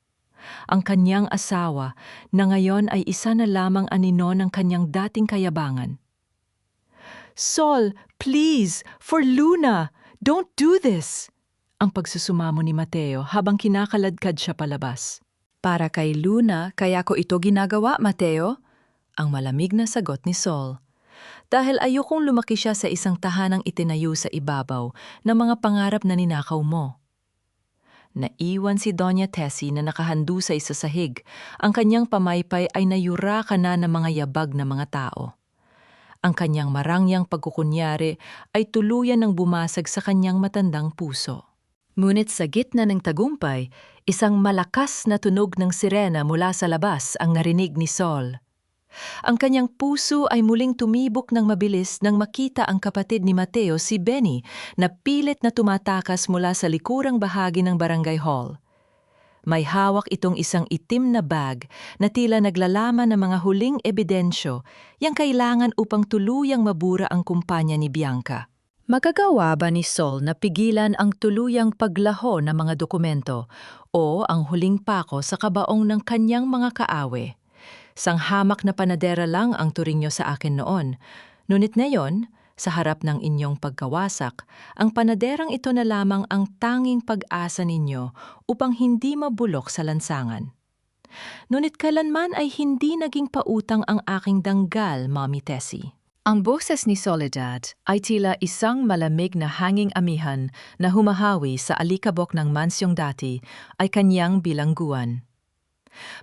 Ang kanyang asawa na ngayon ay isa na lamang anino ng kanyang dating kayabangan. Sol, please, for Luna, don't do this! Ang pagsusumamo ni Mateo habang kinakaladkad siya palabas. Para kay Luna, kaya ko ito ginagawa, Mateo? Ang malamig na sagot ni Sol. Dahil ayokong lumaki siya sa isang tahanang itinayo sa ibabaw ng mga pangarap na ninakaw mo. Naiwan si Doña Tessie na nakahandusay sa sahig. Ang kanyang pamaypay ay nayuraka na ng mga yabag na mga tao. Ang kanyang marangyang pagkukunyari ay tuluyan ng bumasag sa kanyang matandang puso. Ngunit sa gitna ng tagumpay, isang malakas na tunog ng sirena mula sa labas ang narinig ni Sol. Ang kanyang puso ay muling tumibok ng mabilis nang makita ang kapatid ni Mateo, si Benny, na pilit na tumatakas mula sa likurang bahagi ng barangay hall. May hawak itong isang itim na bag na tila naglalaman ng mga huling ebidensyo yang kailangan upang tuluyang mabura ang kumpanya ni Bianca. Magagawa ba ni Sol na pigilan ang tuluyang paglaho ng mga dokumento o ang huling pako sa kabaong ng kanyang mga kaawe? Sanghamak na panadera lang ang turing niyo sa akin noon. Ngunit ngayon, sa harap ng inyong pagkawasak, ang panaderang ito na lamang ang tanging pag-asa ninyo upang hindi mabulok sa lansangan. Ngunit kailanman ay hindi naging pautang ang aking danggal, Mommy Tessie. Ang boses ni Soledad ay tila isang malamig na hanging amihan na humahawi sa alikabok ng mansyong dati ay kanyang bilangguan.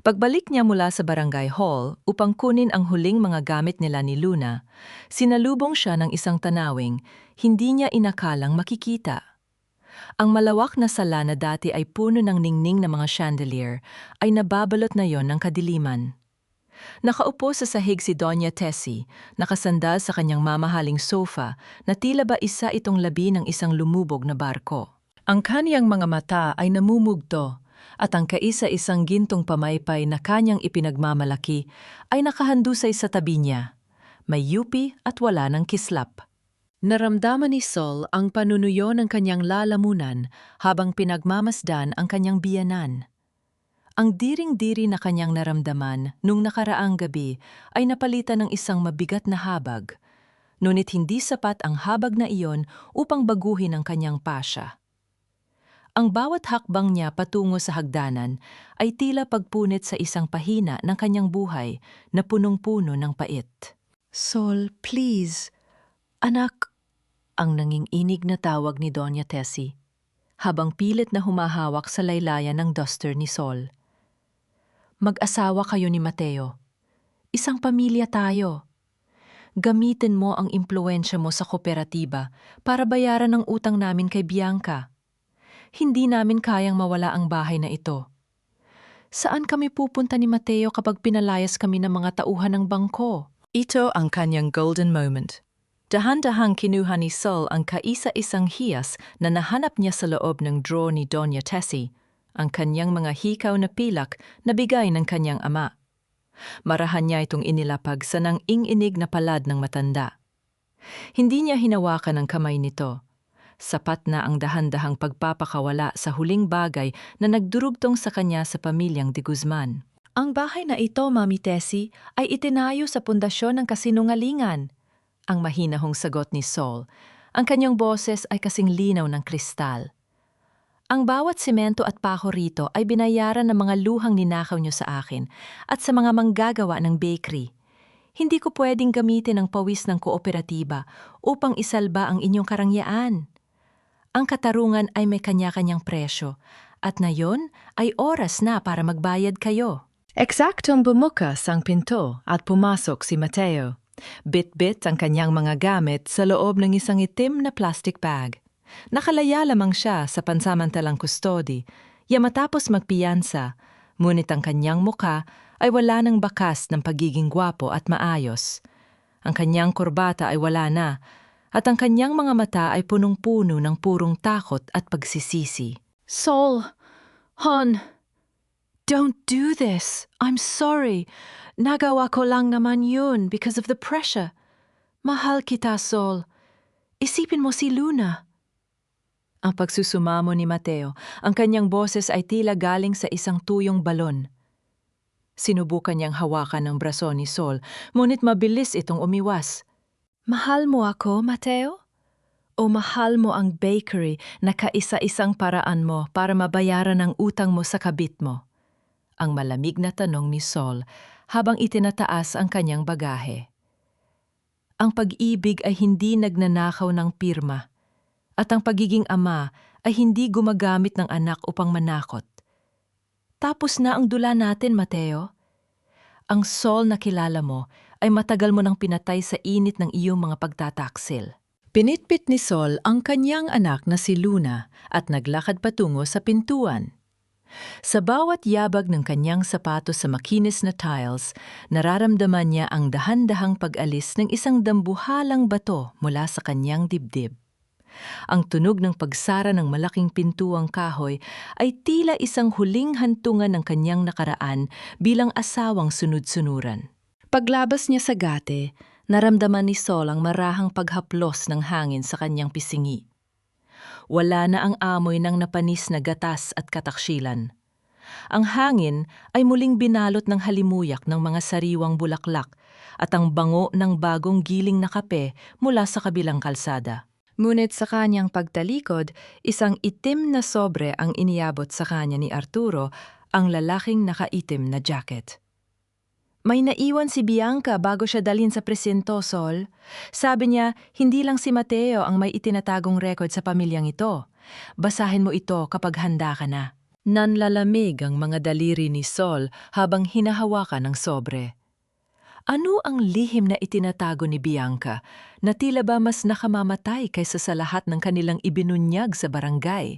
Pagbalik niya mula sa barangay hall upang kunin ang huling mga gamit nila ni Luna, sinalubong siya ng isang tanawing hindi niya inakalang makikita. Ang malawak na sala na dati ay puno ng ningning na mga chandelier ay nababalot na yon ng kadiliman. Nakaupo sa sahig si Doña Tessie, nakasandal sa kanyang mamahaling sofa na tila ba isa itong labi ng isang lumubog na barko. Ang kaniyang mga mata ay namumugto at ang kaisa-isang gintong pamaypay na kanyang ipinagmamalaki ay nakahandusay sa tabi niya. May yupi at wala ng kislap. Naramdaman ni Sol ang panunuyo ng kanyang lalamunan habang pinagmamasdan ang kanyang biyanan. Ang diring-diri na kanyang naramdaman nung nakaraang gabi ay napalitan ng isang mabigat na habag, ngunit hindi sapat ang habag na iyon upang baguhin ang kanyang pasya. Ang bawat hakbang niya patungo sa hagdanan ay tila pagpunit sa isang pahina ng kanyang buhay na punong-puno ng pait. Sol, please. Anak, Ang nanginginig na tawag ni Doña Tessie, habang pilit na humahawak sa laylayan ng duster ni Sol. Mag-asawa kayo ni Mateo. Isang pamilya tayo. Gamitin mo ang impluensya mo sa kooperatiba para bayaran ang utang namin kay Bianca. Hindi namin kayang mawala ang bahay na ito. Saan kami pupunta ni Mateo kapag pinalayas kami ng mga tauhan ng bangko? Ito ang kanyang golden moment. Dahan-dahang kinuha ni Sol ang kaisa-isang hiyas na nahanap niya sa loob ng drawer ni Doña Tessie, ang kanyang mga hikaw na pilak na bigay ng kanyang ama. Marahan niya itong inilapag sa nang-ing-inig na palad ng matanda. Hindi niya hinawakan ang kamay nito. Sapat na ang dahan-dahang pagpapakawala sa huling bagay na nagdurugtong sa kanya sa pamilyang de Guzman. Ang bahay na ito, Mami Tessie, ay itinayo sa pundasyon ng kasinungalingan. Ang mahinahong sagot ni Sol. Ang kanyang boses ay kasing linaw ng kristal. Ang bawat semento at pako rito ay binayaran ng mga luhang ninakaw niyo sa akin at sa mga manggagawa ng bakery. Hindi ko pwedeng gamitin ang pawis ng kooperatiba upang isalba ang inyong karangyaan. Ang katarungan ay may kanya-kanyang presyo at ngayon ay oras na para magbayad kayo. Eksaktong bumukas ang pinto at pumasok si Mateo. Bit-bit ang kanyang mga gamit sa loob ng isang itim na plastic bag. Nakalaya lamang siya sa pansamantalang kustodi, matapos magpiyansa, ngunit ang kanyang muka ay wala ng bakas ng pagiging gwapo at maayos. Ang kanyang kurbata ay wala na, at ang kanyang mga mata ay punong-puno ng purong takot at pagsisisi. Sol, hon, don't do this. I'm sorry. Nagawa ko lang naman yun because of the pressure. Mahal kita, Sol. Isipin mo si Luna. Ang pagsusumamo ni Mateo, ang kanyang boses ay tila galing sa isang tuyong balon. Sinubukan niyang hawakan ang braso ni Sol, ngunit mabilis itong umiwas. Mahal mo ako, Mateo? O mahal mo ang bakery na kaisa-isang paraan mo para mabayaran ang utang mo sa kabit mo? Ang malamig na tanong ni Sol habang itinataas ang kanyang bagahe. Ang pag-ibig ay hindi nagnanakaw ng pirma, at ang pagiging ama ay hindi gumagamit ng anak upang manakot. Tapos na ang dula natin, Mateo. Ang Sol na kilala mo ay matagal mo nang pinatay sa init ng iyong mga pagtataksil. Pinitpit ni Sol ang kanyang anak na si Luna at naglakad patungo sa pintuan. Sa bawat yabag ng kanyang sapatos sa makinis na tiles, nararamdaman niya ang dahan-dahang pag-alis ng isang dambuhalang bato mula sa kanyang dibdib. Ang tunog ng pagsara ng malaking pintuang kahoy ay tila isang huling hantungan ng kanyang nakaraan bilang asawang sunod-sunuran. Paglabas niya sa gate, naramdaman ni Sol ang marahang paghaplos ng hangin sa kanyang pisingi. Wala na ang amoy ng napanis na gatas at kataksilan. Ang hangin ay muling binalot ng halimuyak ng mga sariwang bulaklak at ang bango ng bagong giling na kape mula sa kabilang kalsada. Ngunit sa kanyang pagtalikod, isang itim na sobre ang iniabot sa kanya ni Arturo, ang lalaking nakaitim na jacket. May naiwan si Bianca bago siya dalhin sa presinto, Sol. Sabi niya, hindi lang si Mateo ang may itinatagong record sa pamilyang ito. Basahin mo ito kapag handa ka na. Nanlalamig ang mga daliri ni Sol habang hinahawakan ng sobre. Ano ang lihim na itinatago ni Bianca na tila ba mas nakamamatay kaysa sa lahat ng kanilang ibinunyag sa barangay?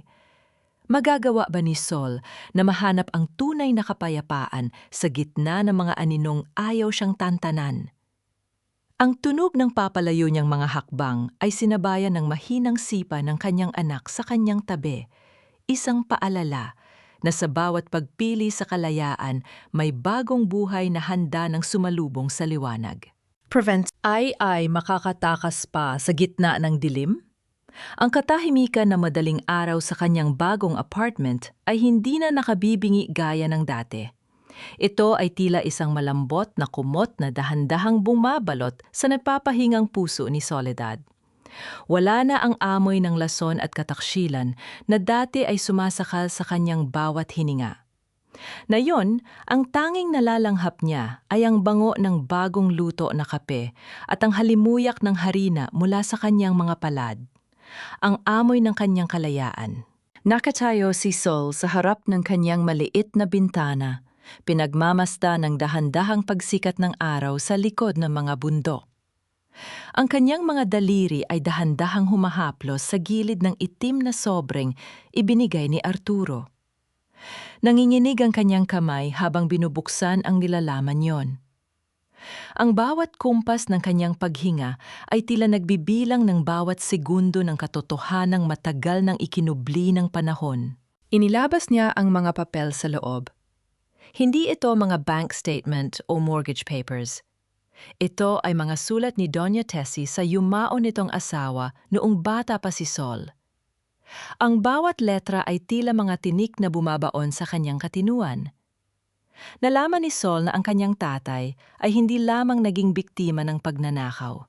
Magagawa ba ni Sol na mahanap ang tunay na kapayapaan sa gitna ng mga aninong ayaw siyang tantanan? Ang tunog ng papalayo niyang mga hakbang ay sinabayan ng mahinang sipa ng kanyang anak sa kanyang tabi, isang paalala na sa bawat pagpili sa kalayaan may bagong buhay na handa ng sumalubong sa liwanag. Ay makakatakas pa sa gitna ng dilim? Ang katahimikan na madaling araw sa kanyang bagong apartment ay hindi na nakabibingi gaya ng dati. Ito ay tila isang malambot na kumot na dahan-dahang bumabalot sa napapahingang puso ni Soledad. Wala na ang amoy ng lason at kataksilan na dati ay sumasakal sa kanyang bawat hininga. Na yon, ang tanging nalalanghap niya ay ang bango ng bagong luto na kape at ang halimuyak ng harina mula sa kanyang mga palad, ang amoy ng kanyang kalayaan. Nakatayo si Sol sa harap ng kanyang maliit na bintana, pinagmamasta ng dahan-dahang pagsikat ng araw sa likod ng mga bundok. Ang kanyang mga daliri ay dahan-dahang humahaplos sa gilid ng itim na sobreng ibinigay ni Arturo. Nanginginig ang kanyang kamay habang binubuksan ang nilalaman yon. Ang bawat kumpas ng kanyang paghinga ay tila nagbibilang ng bawat segundo ng katotohanang matagal ng ikinubli ng panahon. Inilabas niya ang mga papel sa loob. Hindi ito mga bank statement o mortgage papers. Ito ay mga sulat ni Doña Tessie sa yumao nitong asawa noong bata pa si Sol. Ang bawat letra ay tila mga tinik na bumabaon sa kanyang katinuan. Nalaman ni Sol na ang kanyang tatay ay hindi lamang naging biktima ng pagnanakaw.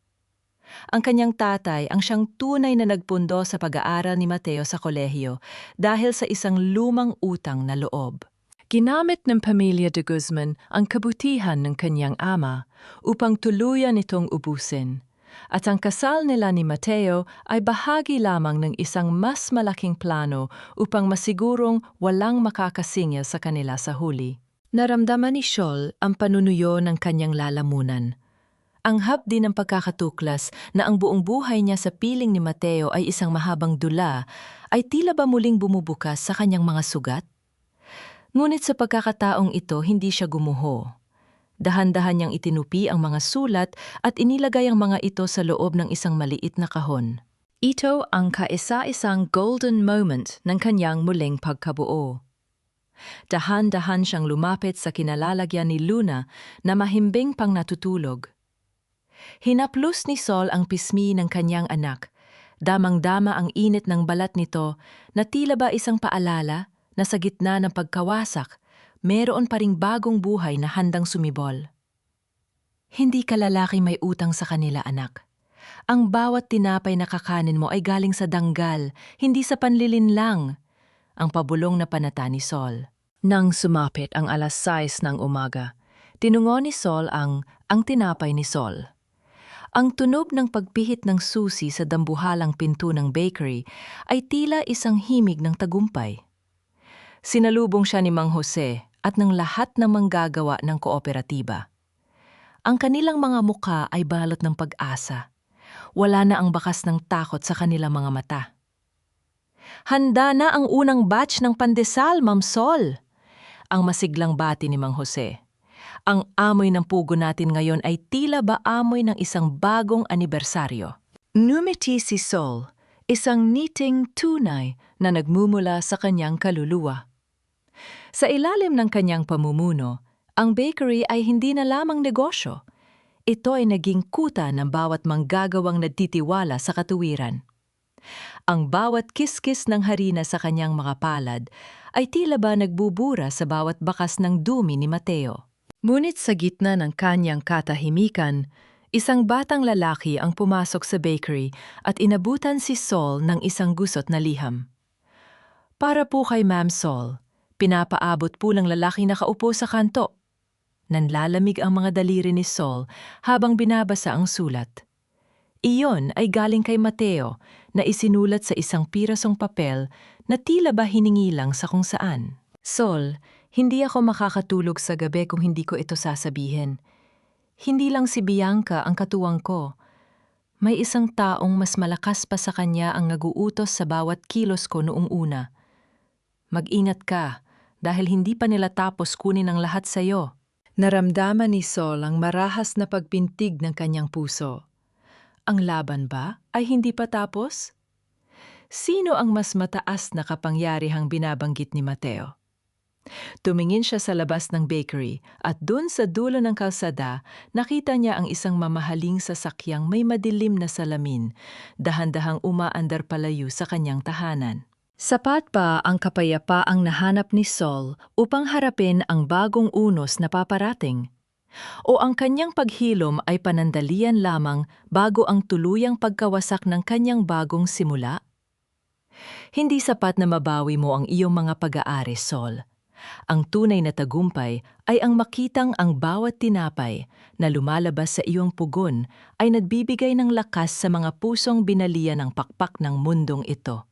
Ang kanyang tatay ang siyang tunay na nagpundo sa pag-aaral ni Mateo sa kolehiyo dahil sa isang lumang utang na loob. Ginamit ng pamilya de Guzman ang kabutihan ng kanyang ama upang tuluyan itong ubusin. At ang kasal nila ni Mateo ay bahagi lamang ng isang mas malaking plano upang masigurong walang makakasingil sa kanila sa huli. Naramdaman ni Sol ang panunuyo ng kanyang lalamunan. Anghap din ng pagkakatuklas na ang buong buhay niya sa piling ni Mateo ay isang mahabang dula ay tila ba muling bumubukas sa kanyang mga sugat? Ngunit sa pagkakataong ito hindi siya gumuho. Dahan-dahan niyang itinupi ang mga sulat at inilagay ang mga ito sa loob ng isang maliit na kahon. Ito ang kaisa-isang golden moment ng kanyang muling pagkabuo. Dahan-dahan siyang lumapit sa kinalalagyan ni Luna na mahimbing pang natutulog. Hinaplos ni Sol ang pismi ng kanyang anak. Damang-dama ang init ng balat nito na tila ba isang paalala na sa gitna ng pagkawasak, meron pa ring bagong buhay na handang sumibol. Hindi ka lalaki may utang sa kanila, anak. Ang bawat tinapay na kakanin mo ay galing sa danggal, hindi sa panlilinlang. Ang pabulong na panata ni Sol. Nang sumapit ang 6:00 ng umaga, tinungo ni Sol ang tinapay ni Sol. Ang tunog ng pagpihit ng susi sa dambuhalang pinto ng bakery ay tila isang himig ng tagumpay. Sinalubong siya ni Mang Jose at ng lahat ng manggagawa ng kooperatiba. Ang kanilang mga mukha ay balot ng pag-asa. Wala na ang bakas ng takot sa kanilang mga mata. Handa na ang unang batch ng pandesal, Ma'am Sol. Ang masiglang bati ni Mang Jose. Ang amoy ng pugo natin ngayon ay tila ba amoy ng isang bagong anibersaryo. Numiti si Sol, isang ngiting tunay na nagmumula sa kanyang kaluluwa. Sa ilalim ng kanyang pamumuno, ang bakery ay hindi na lamang negosyo. Ito ay naging kuta ng bawat manggagawang nagtitiwala sa katuwiran. Ang bawat kiskis ng harina sa kanyang mga palad ay tila ba nagbubura sa bawat bakas ng dumi ni Mateo. Ngunit sa gitna ng kanyang katahimikan, isang batang lalaki ang pumasok sa bakery at inabutan si Sol ng isang gusot na liham. Para po kay Ma'am Sol, pinapaabot po ng lalaki nakaupo sa kanto. Nanlalamig ang mga daliri ni Sol habang binabasa ang sulat. Iyon ay galing kay Mateo na isinulat sa isang pirasong papel na tila ba hiningi lang sa kung saan. Sol, hindi ako makakatulog sa gabi kung hindi ko ito sasabihin. Hindi lang si Bianca ang katuwang ko. May isang taong mas malakas pa sa kanya ang naguutos sa bawat kilos ko noong una. Mag-ingat ka dahil hindi pa nila tapos kunin ang lahat sa iyo. Naramdaman ni Sol ang marahas na pagpintig ng kanyang puso. Ang laban ba ay hindi pa tapos? Sino ang mas mataas na kapangyarihang binabanggit ni Mateo? Tumingin siya sa labas ng bakery at dun sa dulo ng kalsada, nakita niya ang isang mamahaling sasakyang may madilim na salamin, dahan-dahang umaandar palayo sa kanyang tahanan. Sapat pa ang kapayapaang nahanap ni Sol upang harapin ang bagong unos na paparating? O ang kanyang paghilom ay panandalian lamang bago ang tuluyang pagkawasak ng kanyang bagong simula? Hindi sapat na mabawi mo ang iyong mga pag-aari, Sol. Ang tunay na tagumpay ay ang makitang ang bawat tinapay na lumalabas sa iyong pugon ay nagbibigay ng lakas sa mga pusong binalian ng pakpak ng mundong ito.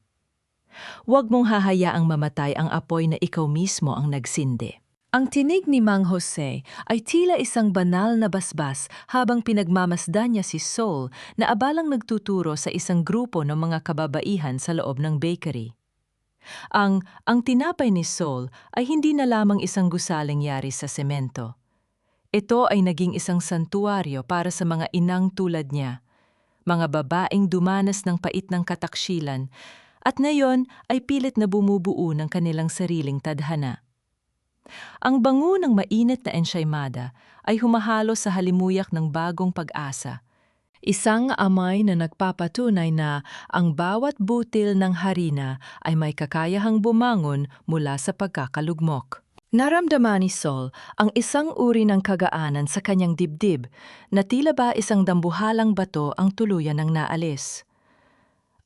Huwag mong hahayaang mamatay ang apoy na ikaw mismo ang nagsindi. Ang tinig ni Mang Jose ay tila isang banal na basbas habang pinagmamasdan niya si Sol na abalang nagtuturo sa isang grupo ng mga kababaihan sa loob ng bakery. Ang tinapay ni Sol ay hindi na lamang isang gusaling yari sa semento. Ito ay naging isang santuaryo para sa mga inang tulad niya, mga babaeng dumanas ng pait ng kataksilan at ngayon ay pilit na bumubuo ng kanilang sariling tadhana. Ang bango ng mainit na ensaymada ay humahalo sa halimuyak ng bagong pag-asa. Isang amoy na nagpapatunay na ang bawat butil ng harina ay may kakayahang bumangon mula sa pagkakalugmok. Naramdaman ni Sol ang isang uri ng kagaanan sa kanyang dibdib na tila ba isang dambuhalang bato ang tuluyan ng naalis.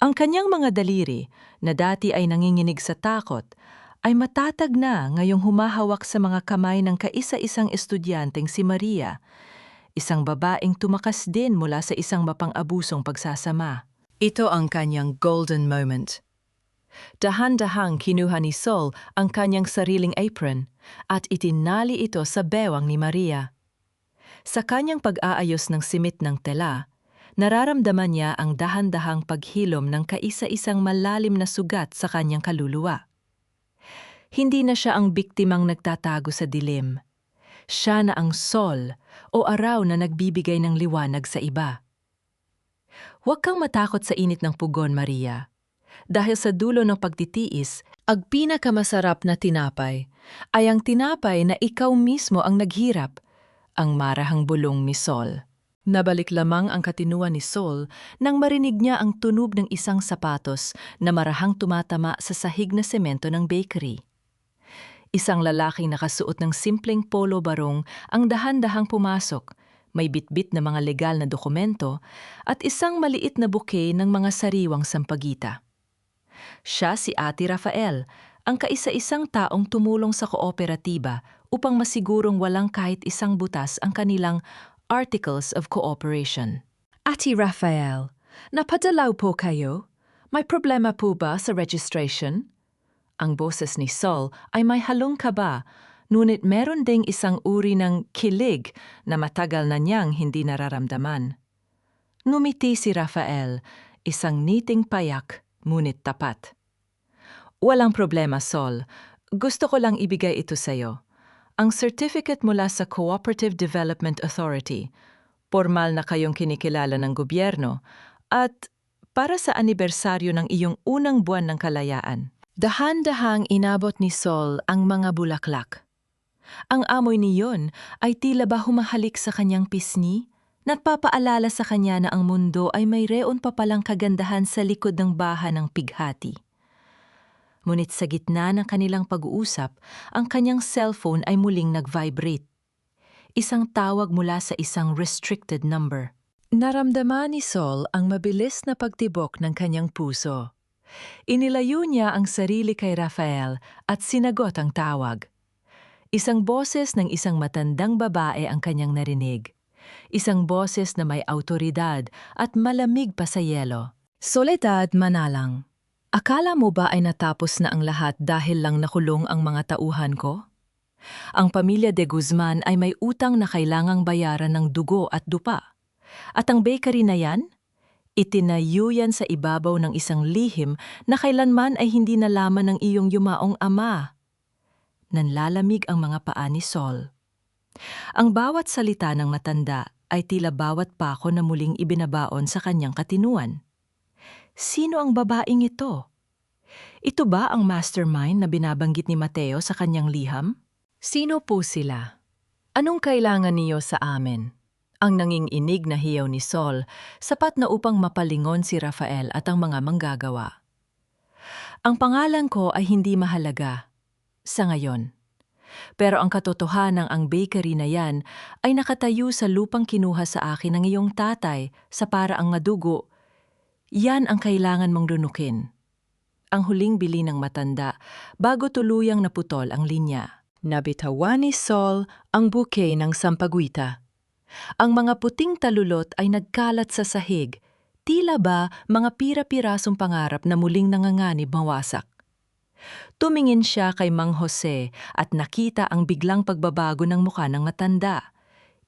Ang kanyang mga daliri na dati ay nanginginig sa takot ay matatag na ngayong humahawak sa mga kamay ng kaisa-isang estudyanteng si Maria, isang babaeng tumakas din mula sa isang mapang-abusong pagsasama. Ito ang kanyang golden moment. Dahan-dahang kinuha ni Sol ang kanyang sariling apron at itinali ito sa bewang ni Maria. Sa kanyang pag-aayos ng simit ng tela, nararamdaman niya ang dahan-dahang paghilom ng kaisa-isang malalim na sugat sa kanyang kaluluwa. Hindi na siya ang biktimang nagtatago sa dilim. Siya na ang Sol o araw na nagbibigay ng liwanag sa iba. Huwag kang matakot sa init ng pugon, Maria. Dahil sa dulo ng pagtitiis, ang pinakamasarap na tinapay ay ang tinapay na ikaw mismo ang naghirap, ang marahang bulong ni Sol. Nabalik lamang ang katinuan ni Sol nang marinig niya ang tunog ng isang sapatos na marahang tumatama sa sahig na semento ng bakery. Isang lalaking nakasuot ng simpleng polo barong ang dahan-dahang pumasok, may bitbit na mga legal na dokumento at isang maliit na buke ng mga sariwang sampagita. Siya si Ate Rafael, ang kaisa-isang taong tumulong sa kooperatiba upang masigurong walang kahit isang butas ang kanilang Articles of Cooperation. Ate Rafael, napadalaw po kayo? May problema po ba sa registration? Ang boses ni Sol ay may halong kaba, ngunit meron ding isang uri ng kilig na matagal na niyang hindi nararamdaman. Ngumiti si Rafael, isang niting payak, ngunit tapat. Walang problema, Sol. Gusto ko lang ibigay ito sa'yo. Ang certificate mula sa Cooperative Development Authority, formal na kayong kinikilala ng gobyerno, at para sa anibersaryo ng iyong unang buwan ng kalayaan. Dahan-dahang inabot ni Sol ang mga bulaklak. Ang amoy niyon ay tila ba humahalik sa kanyang pisngi, nagpapaalala sa kanya na ang mundo ay mayroon pa palang kagandahan sa likod ng baha ng pighati. Ngunit sa gitna ng kanilang pag-uusap, ang kanyang cellphone ay muling nag-vibrate. Isang tawag mula sa isang restricted number. Naramdaman ni Sol ang mabilis na pagtibok ng kanyang puso. Inilayo niya ang sarili kay Rafael at sinagot ang tawag. Isang boses ng isang matandang babae ang kanyang narinig. Isang boses na may awtoridad at malamig pa sa yelo. Soledad Manalang, akala mo ba ay natapos na ang lahat dahil lang nakulong ang mga tauhan ko? Ang pamilya de Guzman ay may utang na kailangang bayaran ng dugo at dupa. At ang bakery na yan? Itinayo yan sa ibabaw ng isang lihim na kailanman ay hindi nalaman ng iyong yumaong ama. Nanlalamig ang mga paa ni Sol. Ang bawat salita ng matanda ay tila bawat pako na muling ibinabaon sa kanyang katinuan. Sino ang babaeng ito? Ito ba ang mastermind na binabanggit ni Mateo sa kanyang liham? Sino po sila? Anong kailangan niyo sa amin? Ang nanginginig na hiyaw ni Sol, sapat na upang mapalingon si Rafael at ang mga manggagawa. Ang pangalan ko ay hindi mahalaga sa ngayon. Pero ang katotohanan ang bakery na yan ay nakatayo sa lupang kinuha sa akin ng iyong tatay sa paraang nga dugo. Yan ang kailangan mong lunukin. ang huling bili ng matanda bago tuluyang naputol ang linya. Nabitawan ni Sol ang bouquet ng sampagwita. Ang mga puting talulot ay nagkalat sa sahig, tila ba mga pira-pirasong pangarap na muling nanganganib mawasak. Tumingin siya kay Mang Jose at nakita ang biglang pagbabago ng mukha ng matanda.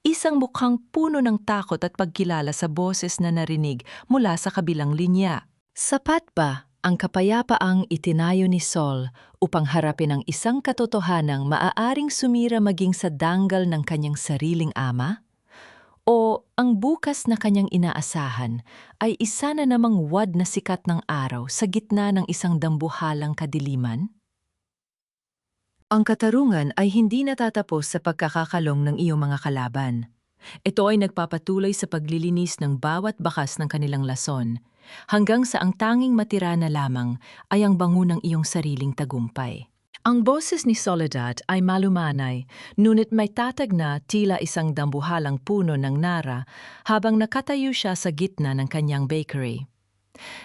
Isang mukhang puno ng takot at pagkilala sa boses na narinig mula sa kabilang linya. Sapat ba ang kapayapaang itinayo ni Sol upang harapin ang isang katotohanang maaaring sumira maging sa danggal ng kanyang sariling ama? O ang bukas na kanyang inaasahan ay isa na namang wad na sikat ng araw sa gitna ng isang dambuhalang kadiliman? Ang katarungan ay hindi natatapos sa pagkakakalong ng iyong mga kalaban. Ito ay nagpapatuloy sa paglilinis ng bawat bakas ng kanilang lason, hanggang sa ang tanging matira na lamang ay ang bango ng iyong sariling tagumpay. Ang boses ni Soledad ay malumanay, ngunit may tatag na tila isang dambuhalang puno ng nara habang nakatayo siya sa gitna ng kanyang bakery.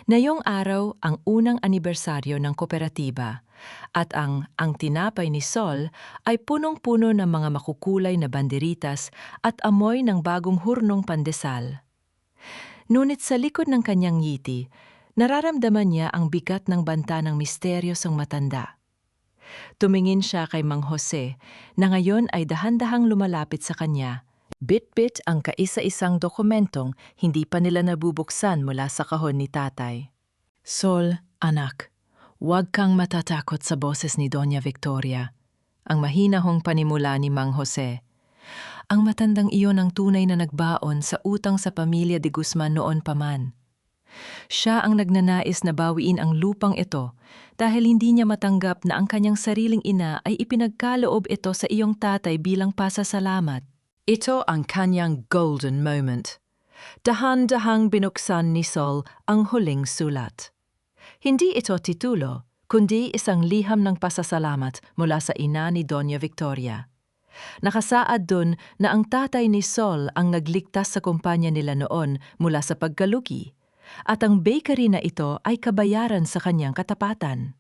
Ngayong araw ang unang anibersaryo ng kooperatiba at ang tinapay ni Sol ay punong-puno ng mga makukulay na banderitas at amoy ng bagong hurnong pandesal. Ngunit sa likod ng kanyang ngiti, nararamdaman niya ang bigat ng banta ng misteryosong matanda. Tumingin siya kay Mang Jose na ngayon ay dahan-dahang lumalapit sa kanya. Bit-bit ang kaisa-isang dokumentong hindi pa nila nabubuksan mula sa kahon ni tatay. Sol, anak, huwag kang matatakot sa boses ni Doña Victoria. Ang mahinahong panimula ni Mang Jose. Ang matandang iyon ang tunay na nagbaon sa utang sa pamilya de Guzman noon pa man. Siya ang nagnanais na bawiin ang lupang ito dahil hindi niya matanggap na ang kanyang sariling ina ay ipinagkaloob ito sa iyong tatay bilang pasasalamat. Ito ang kanyang golden moment. Dahan-dahang binuksan ni Sol ang huling sulat. Hindi ito titulo, kundi isang liham ng pasasalamat mula sa ina ni Doña Victoria. Nakasaad dun na ang tatay ni Sol ang nagligtas sa kumpanya nila noon mula sa pagkalugi, at ang bakery na ito ay kabayaran sa kanyang katapatan.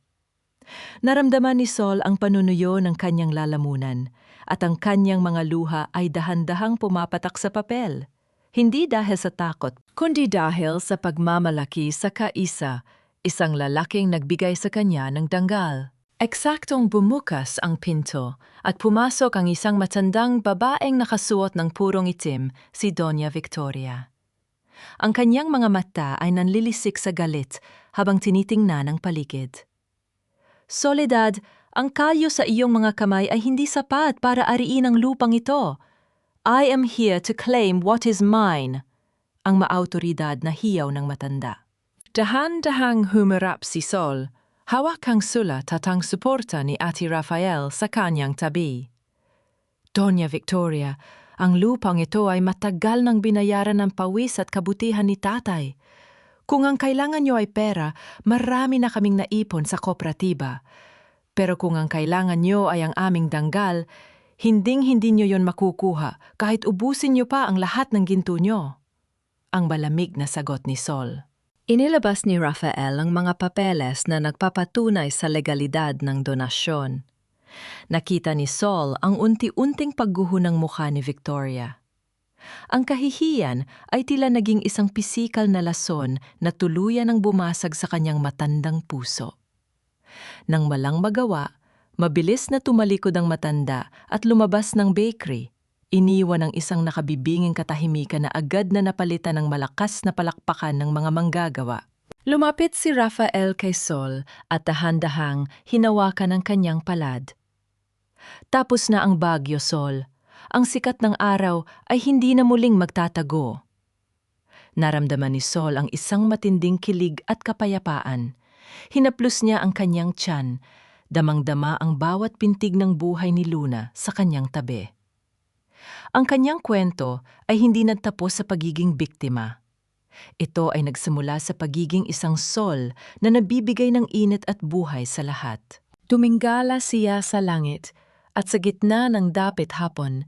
Naramdaman ni Sol ang panunuyo ng kanyang lalamunan, at ang kanyang mga luha ay dahan-dahang pumapatak sa papel. Hindi dahil sa takot, kundi dahil sa pagmamalaki sa kaisa, isang lalaking nagbigay sa kanya ng danggal. Eksaktong bumukas ang pinto at pumasok ang isang matandang babaeng nakasuot ng purong itim, si Doña Victoria. Ang kanyang mga mata ay nanlilisik sa galit habang tinitingnan ang paligid. Soledad, ang kalyo sa iyong mga kamay ay hindi sapat para ariin ang lupang ito. I am here to claim what is mine, ang maautoridad na hiyaw ng matanda. Dahan-dahang humarap si Sol, hawak ang sulat at ang suporta ni Ate Rafael sa kanyang tabi. Doña Victoria, ang lupang ito ay matagal nang binayaran ng pawis at kabutihan ni tatay. Kung ang kailangan niyo ay pera, marami na kaming naipon sa kooperatiba. Pero kung ang kailangan niyo ay ang aming danggal, hinding-hindi niyo yon makukuha kahit ubusin niyo pa ang lahat ng ginto niyo. Ang malamig na sagot ni Sol. Inilabas ni Rafael ang mga papeles na nagpapatunay sa legalidad ng donasyon. Nakita ni Sol ang unti-unting pagguho ng mukha ni Victoria. Ang kahihiyan ay tila naging isang pisikal na lason na tuluyan ang bumasag sa kanyang matandang puso. Nang walang magawa, mabilis na tumalikod ang matanda at lumabas ng bakery. Iniwan ang isang nakabibinging katahimikan na agad na napalitan ng malakas na palakpakan ng mga manggagawa. Lumapit si Rafael kay Sol at dahan-dahang hinawakan ang kanyang palad. Tapos na ang bagyo, Sol. Ang sikat ng araw ay hindi na muling magtatago. Naramdaman ni Sol ang isang matinding kilig at kapayapaan. Hinaplos niya ang kanyang tiyan, damang-dama ang bawat pintig ng buhay ni Luna sa kanyang tabi. Ang kanyang kwento ay hindi nagtapos sa pagiging biktima. Ito ay nagsimula sa pagiging isang Sol na nabibigay ng init at buhay sa lahat. Tumingala siya sa langit at sa gitna ng dapit hapon,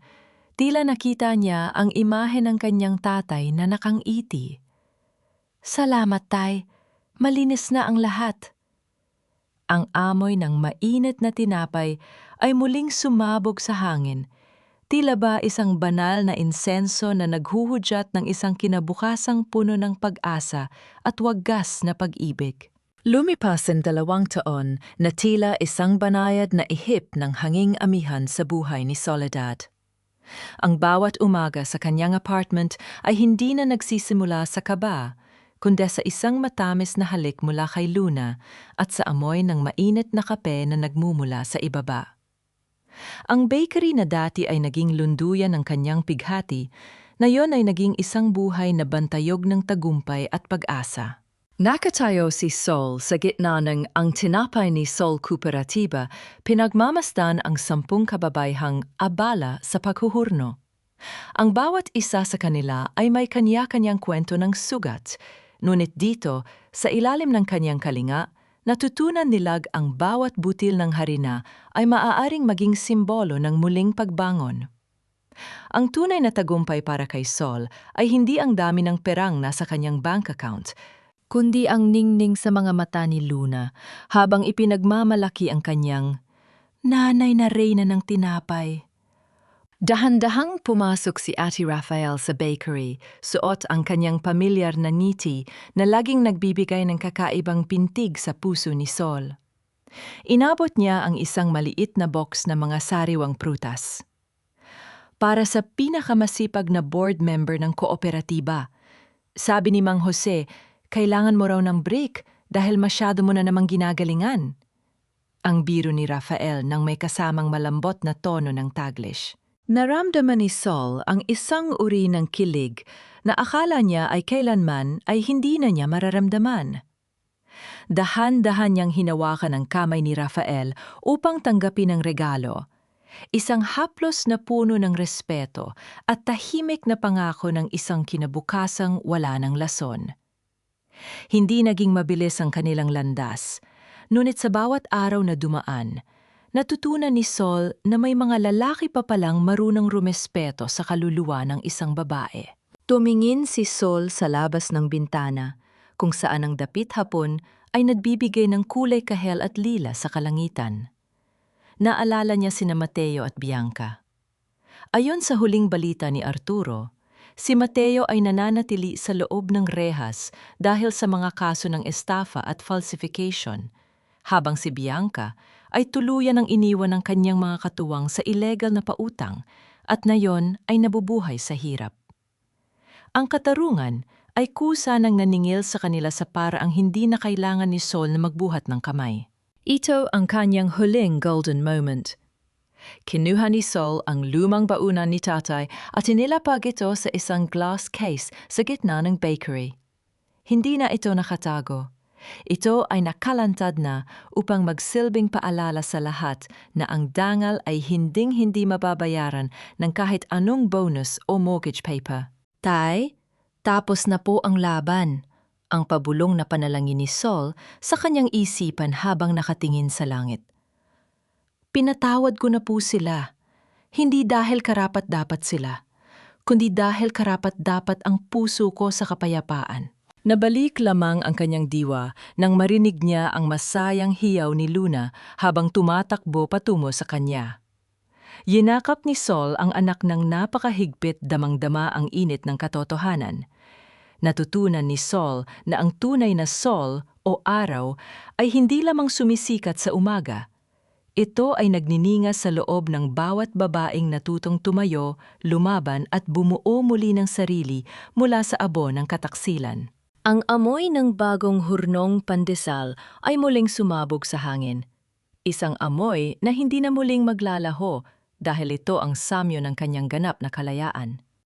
tila nakita niya ang imahe ng kanyang tatay na nakangiti. Salamat, Tay. Malinis na ang lahat. Ang amoy ng mainit na tinapay ay muling sumabog sa hangin. Tila ba isang banal na insenso na naghuhudyat ng isang kinabukasang puno ng pag-asa at wagas na pag-ibig. Lumipas ang 2 taon na tila isang banayad na ihip ng hanging amihan sa buhay ni Soledad. Ang bawat umaga sa kanyang apartment ay hindi na nagsisimula sa kaba, kundi sa isang matamis na halik mula kay Luna at sa amoy ng mainit na kape na nagmumula sa ibaba. Ang bakery na dati ay naging lunduyan ng kanyang pighati, na yon ay naging isang buhay na bantayog ng tagumpay at pag-asa. Nakatayo si Sol sa gitna ng ang tinapay ni Sol Kooperatiba, pinagmamasdan ang 10 kababayhang abala sa paghuhurno. Ang bawat isa sa kanila ay may kanya-kanyang kwento ng sugat, ngunit dito, sa ilalim ng kanyang kalinga, natutunan nilag ang bawat butil ng harina ay maaaring maging simbolo ng muling pagbangon. Ang tunay na tagumpay para kay Sol ay hindi ang dami ng perang nasa kanyang bank account, kundi ang ningning sa mga mata ni Luna habang ipinagmamalaki ang kanyang nanay na reyna ng tinapay. Dahan-dahang pumasok si Ate Rafael sa bakery, suot ang kanyang pamilyar na ngiti na laging nagbibigay ng kakaibang pintig sa puso ni Sol. Inabot niya ang isang maliit na box na mga sariwang prutas. Para sa pinakamasipag na board member ng kooperatiba, sabi ni Mang Jose, kailangan mo raw ng break dahil masyado mo na namang ginagalingan. Ang biro ni Rafael nang may kasamang malambot na tono ng Taglish. Naramdaman ni Sol ang isang uri ng kilig na akala niya ay kailanman ay hindi na niya mararamdaman. Dahan-dahan niyang hinawakan ang kamay ni Rafael upang tanggapin ang regalo. Isang haplos na puno ng respeto at tahimik na pangako ng isang kinabukasang wala ng lason. Hindi naging mabilis ang kanilang landas, ngunit sa bawat araw na dumaan, natutunan ni Sol na may mga lalaki pa palang marunong rumespeto sa kaluluwa ng isang babae. Tumingin si Sol sa labas ng bintana, kung saan ang dapit hapon ay nagbibigay ng kulay kahel at lila sa kalangitan. Naalala niya sina Mateo at Bianca. Ayon sa huling balita ni Arturo, si Mateo ay nananatili sa loob ng rehas dahil sa mga kaso ng estafa at falsification, habang si Bianca ay tuluyan ang iniwan ng kanyang mga katuwang sa illegal na pautang at nayon ay nabubuhay sa hirap. Ang katarungan ay kusa ng naningil sa kanila sa paraang hindi na kailangan ni Sol na magbuhat ng kamay. Ito ang kanyang huling golden moment. Kinuha ni Sol ang lumang baunan ni tatay at inilapag ito sa isang glass case sa gitna ng bakery. Hindi na ito nakatago. Ito ay nakalantad na upang magsilbing paalala sa lahat na ang dangal ay hinding-hindi mababayaran ng kahit anong bonus o mortgage paper. Tay, tapos na po ang laban. Ang pabulong na panalangin ni Sol sa kanyang isipan habang nakatingin sa langit. Pinatawad ko na po sila, hindi dahil karapat-dapat sila, kundi dahil karapat-dapat ang puso ko sa kapayapaan. Nabalik lamang ang kanyang diwa nang marinig niya ang masayang hiyaw ni Luna habang tumatakbo patungo sa kanya. Yinakap ni Sol ang anak ng napakahigpit, damang-dama ang init ng katotohanan. Natutunan ni Sol na ang tunay na sol o araw ay hindi lamang sumisikat sa umaga. Ito ay nagnininga sa loob ng bawat babaeng natutong tumayo, lumaban at bumuo muli ng sarili mula sa abo ng kataksilan. Ang amoy ng bagong hurnong pandesal ay muling sumabog sa hangin. Isang amoy na hindi na muling maglalaho dahil ito ang samyo ng kanyang ganap na kalayaan.